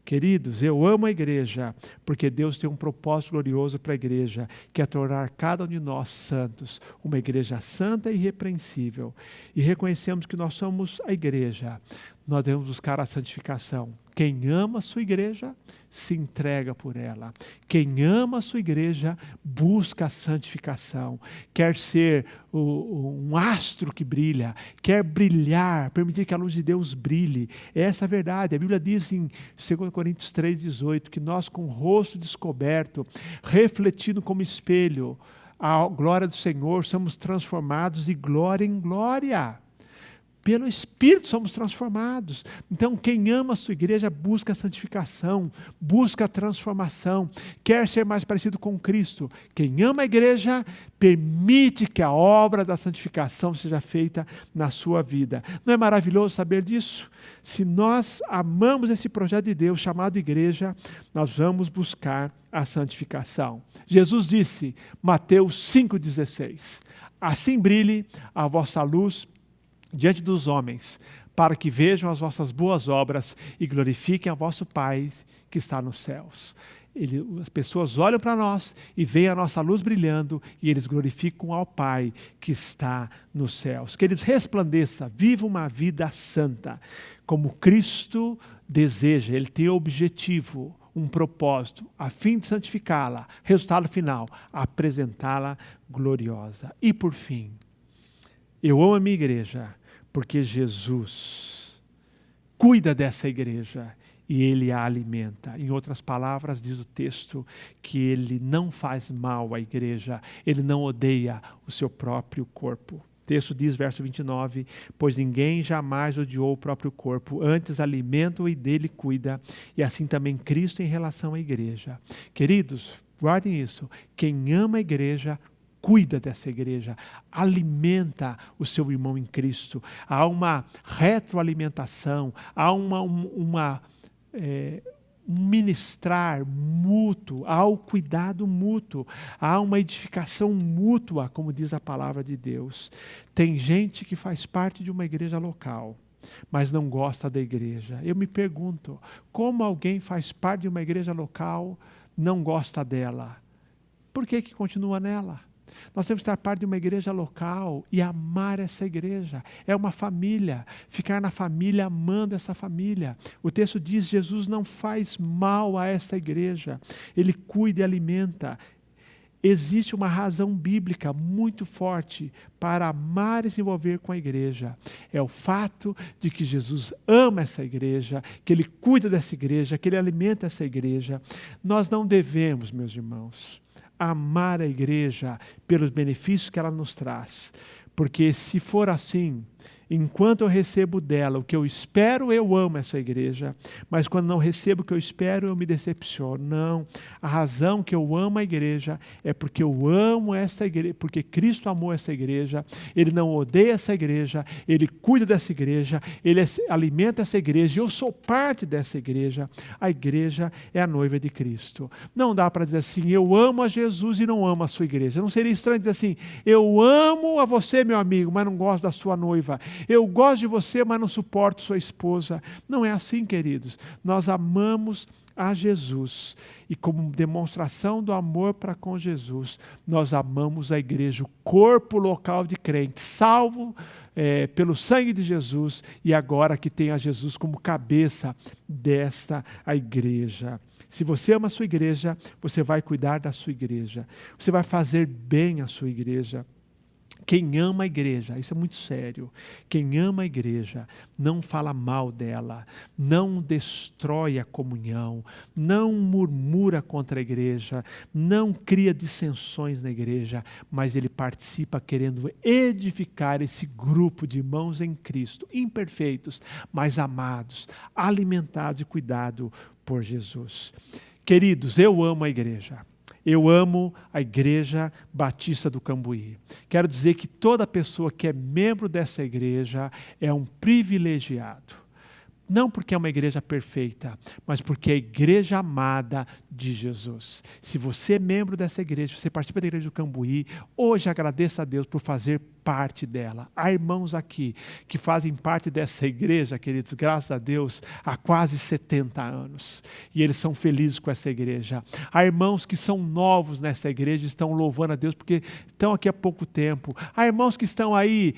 Queridos, eu amo a igreja, porque Deus tem um propósito glorioso para a igreja, que é tornar cada um de nós santos, uma igreja santa e irrepreensível. E reconhecemos que nós somos a igreja, nós devemos buscar a santificação. Quem ama a sua igreja, se entrega por ela. Quem ama a sua igreja, busca a santificação. Quer ser um astro que brilha, quer brilhar, permitir que a luz de Deus brilhe. Essa é a verdade. A Bíblia diz em 2 Coríntios 3,18, que nós com o rosto descoberto, refletindo como espelho a glória do Senhor, somos transformados de glória em glória. Pelo Espírito somos transformados. Então, quem ama a sua igreja busca a santificação, busca a transformação, quer ser mais parecido com Cristo. Quem ama a igreja, permite que a obra da santificação seja feita na sua vida. Não é maravilhoso saber disso? Se nós amamos esse projeto de Deus chamado igreja, nós vamos buscar a santificação. Jesus disse, Mateus 5,16, assim brilhe a vossa luz diante dos homens, para que vejam as vossas boas obras e glorifiquem a vosso Pai que está nos céus. As pessoas olham para nós e veem a nossa luz brilhando e eles glorificam ao Pai que está nos céus. Que eles resplandeçam, vivam uma vida santa, como Cristo deseja. Ele tem objetivo, um propósito, a fim de santificá-la. Resultado final, apresentá-la gloriosa. E por fim, eu amo a minha igreja, porque Jesus cuida dessa igreja e ele a alimenta. Em outras palavras, diz o texto que ele não faz mal à igreja, ele não odeia o seu próprio corpo. O texto diz, verso 29, pois ninguém jamais odiou o próprio corpo, antes alimenta-o e dele cuida, e assim também Cristo em relação à igreja. Queridos, guardem isso, quem ama a igreja, cuida dessa igreja, alimenta o seu irmão em Cristo. Há uma retroalimentação, há um ministrar mútuo, há o cuidado mútuo, há uma edificação mútua, como diz a palavra de Deus. Tem gente que faz parte de uma igreja local, mas não gosta da igreja. Eu me pergunto, como alguém faz parte de uma igreja local, não gosta dela? Por que continua nela? Nós temos que estar parte de uma igreja local e amar essa igreja. É uma família, ficar na família amando essa família. O texto diz, Jesus não faz mal a essa igreja, ele cuida e alimenta. Existe uma razão bíblica muito forte para amar e se envolver com a igreja. É o fato de que Jesus ama essa igreja, que ele cuida dessa igreja, que ele alimenta essa igreja. Nós não devemos, meus irmãos, amar a igreja pelos benefícios que ela nos traz. Porque se for assim, enquanto eu recebo dela o que eu espero, eu amo essa igreja. Mas quando não recebo o que eu espero, eu me decepciono. Não, a razão que eu amo a igreja é porque eu amo essa igreja, porque Cristo amou essa igreja. Ele não odeia essa igreja, ele cuida dessa igreja, ele alimenta essa igreja. Eu sou parte dessa igreja. A igreja é a noiva de Cristo. Não dá para dizer assim, eu amo a Jesus e não amo a sua igreja. Não seria estranho dizer assim, eu amo a você, meu amigo, mas não gosto da sua noiva. Eu gosto de você, mas não suporto sua esposa. Não é assim, queridos. Nós amamos a Jesus. E como demonstração do amor para com Jesus, nós amamos a igreja, o corpo local de crentes, salvo pelo sangue de Jesus, e agora que tem a Jesus como cabeça desta a igreja. Se você ama a sua igreja, você vai cuidar da sua igreja. Você vai fazer bem à sua igreja. Quem ama a igreja, isso é muito sério, quem ama a igreja não fala mal dela, não destrói a comunhão, não murmura contra a igreja, não cria dissensões na igreja, mas ele participa querendo edificar esse grupo de irmãos em Cristo, imperfeitos, mas amados, alimentados e cuidados por Jesus. Queridos, eu amo a igreja. Eu amo a Igreja Batista do Cambuí. Quero dizer que toda pessoa que é membro dessa igreja é um privilegiado. Não porque é uma igreja perfeita, mas porque é a igreja amada de Jesus. Se você é membro dessa igreja, você participa da Igreja do Cambuí, hoje agradeça a Deus por fazer parte dela. Há irmãos aqui que fazem parte dessa igreja, queridos, graças a Deus, há quase 70 anos. E eles são felizes com essa igreja. Há irmãos que são novos nessa igreja e estão louvando a Deus porque estão aqui há pouco tempo. Há irmãos que estão aí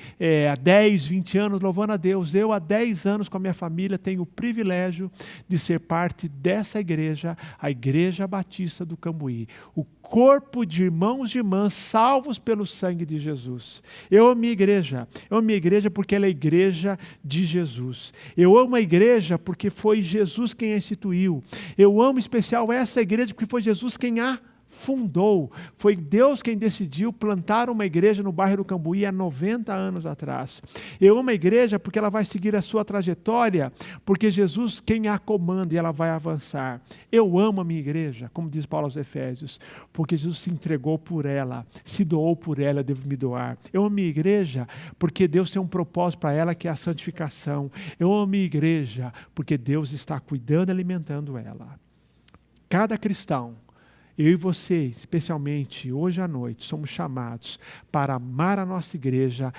há 10, 20 anos louvando a Deus. Eu, há 10 anos com a minha família, tenho o privilégio de ser parte dessa igreja, a Igreja Batista do Cambuí. O corpo de irmãos e irmãs salvos pelo sangue de Jesus. Eu amo a minha igreja. Eu amo a minha igreja porque ela é a igreja de Jesus. Eu amo a igreja porque foi Jesus quem a instituiu. Eu amo em especial essa igreja porque foi Jesus quem a fundou. Foi Deus quem decidiu plantar uma igreja no bairro do Cambuí há 90 anos atrás. Eu amo a igreja porque ela vai seguir a sua trajetória, porque Jesus quem a comanda e ela vai avançar. Eu amo a minha igreja, como diz Paulo aos Efésios, porque Jesus se entregou por ela, se doou por ela, eu devo me doar. Eu amo a minha igreja porque Deus tem um propósito para ela que é a santificação. Eu amo a minha igreja porque Deus está cuidando e alimentando ela. Cada cristão, eu e você, especialmente hoje à noite, somos chamados para amar a nossa igreja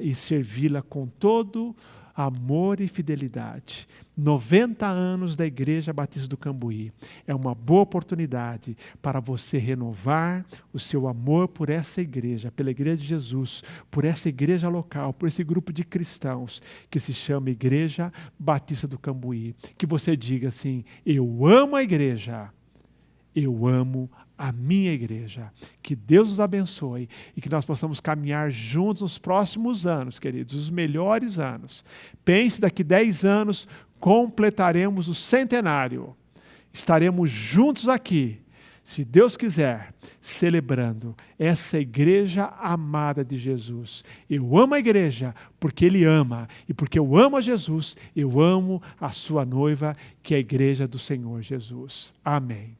e servi-la com todo amor e fidelidade. 90 anos da Igreja Batista do Cambuí é uma boa oportunidade para você renovar o seu amor por essa igreja, pela Igreja de Jesus, por essa igreja local, por esse grupo de cristãos que se chama Igreja Batista do Cambuí. Que você diga assim, eu amo a igreja. Eu amo a minha igreja. Que Deus nos abençoe e que nós possamos caminhar juntos nos próximos anos, queridos, os melhores anos. Pense daqui 10 anos completaremos o centenário. Estaremos juntos aqui, se Deus quiser, celebrando essa igreja amada de Jesus. Eu amo a igreja porque Ele ama, e porque eu amo a Jesus, eu amo a sua noiva, que é a igreja do Senhor Jesus. Amém.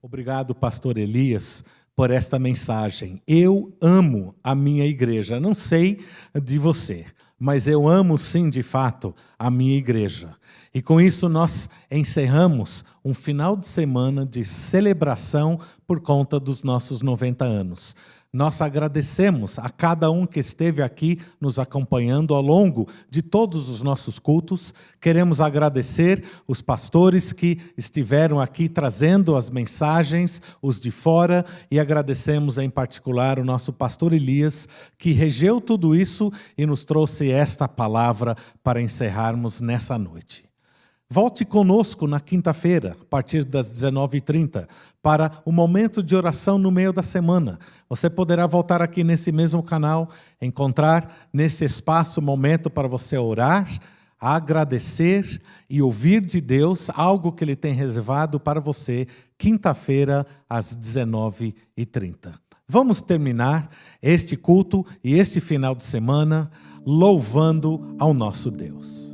Obrigado, pastor Elias, por esta mensagem. Eu amo a minha igreja. Não sei de você, mas eu amo sim, de fato, a minha igreja. E com isso nós encerramos um final de semana de celebração por conta dos nossos 90 anos. Nós agradecemos a cada um que esteve aqui nos acompanhando ao longo de todos os nossos cultos. Queremos agradecer os pastores que estiveram aqui trazendo as mensagens, os de fora, e agradecemos em particular o nosso pastor Elias, que regeu tudo isso e nos trouxe esta palavra para encerrarmos nessa noite. Volte conosco na quinta-feira, a partir das 19h30, para o momento de oração no meio da semana. Você poderá voltar aqui nesse mesmo canal, encontrar nesse espaço um momento para você orar, agradecer e ouvir de Deus algo que Ele tem reservado para você, quinta-feira, às 19h30. Vamos terminar este culto e este final de semana louvando ao nosso Deus.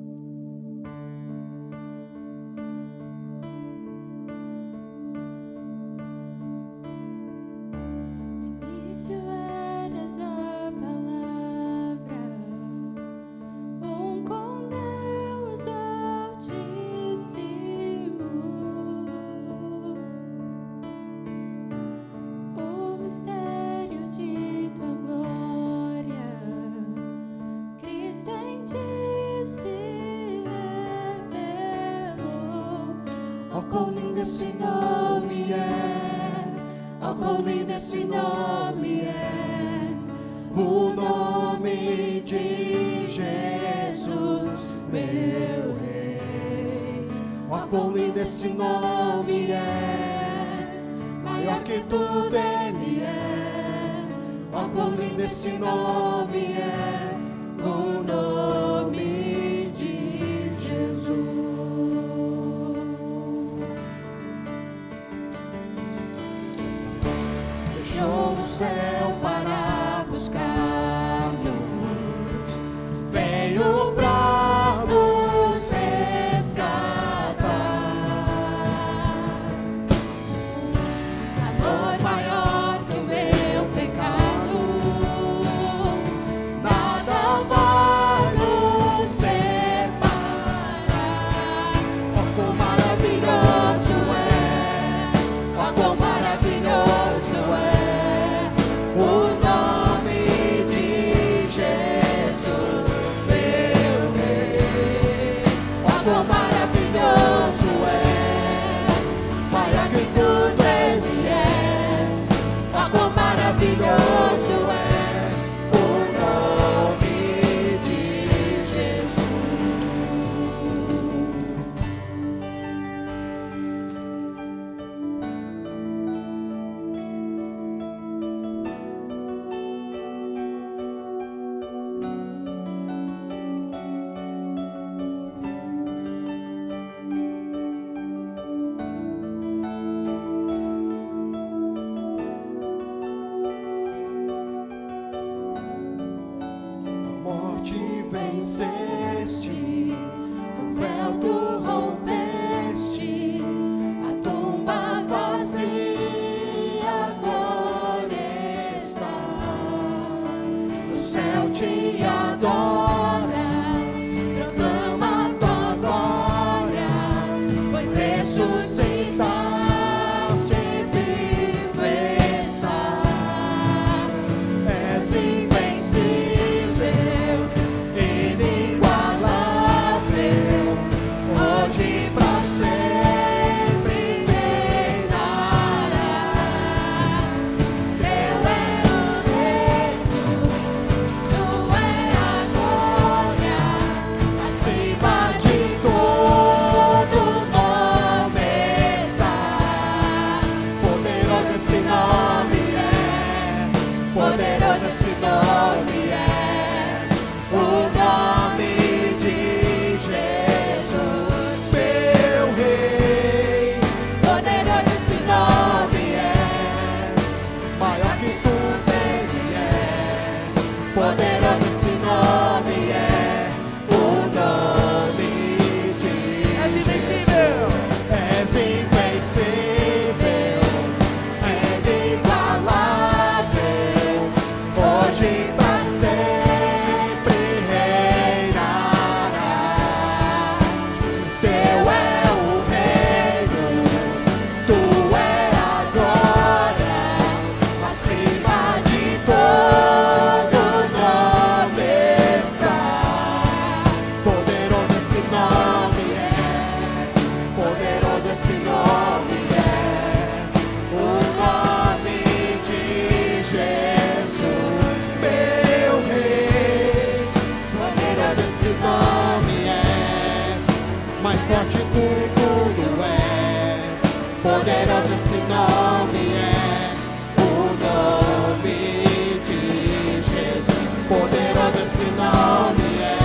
Esse nome é, oh, quão lindo esse nome é, o nome de Jesus, meu Rei. Oh, quão lindo esse nome é, maior que tudo Ele é. Oh, quão lindo esse nome é, o nome de Jesus. Deixou o céu para buscar-nos, veio para nos resgatar. Amor maior que o meu pecado, nada vai nos separar. Oh, quão maravilhoso é, oh, quão maravilhoso é o nome de Jesus, meu Rei. Oh, quão maravilhoso é, maior que tudo Ele é. Oh, quão maravilhoso é o nome de Jesus. Morte venceste, o véu tu rompeste, a tumba vazia agora está. O céu te adora, proclama tua glória, pois ressuscitaste, vivo estás. És invencível, inigualável. mais forte tudo é. Poderoso esse nome é, o nome de Jesus. Poderoso esse nome é.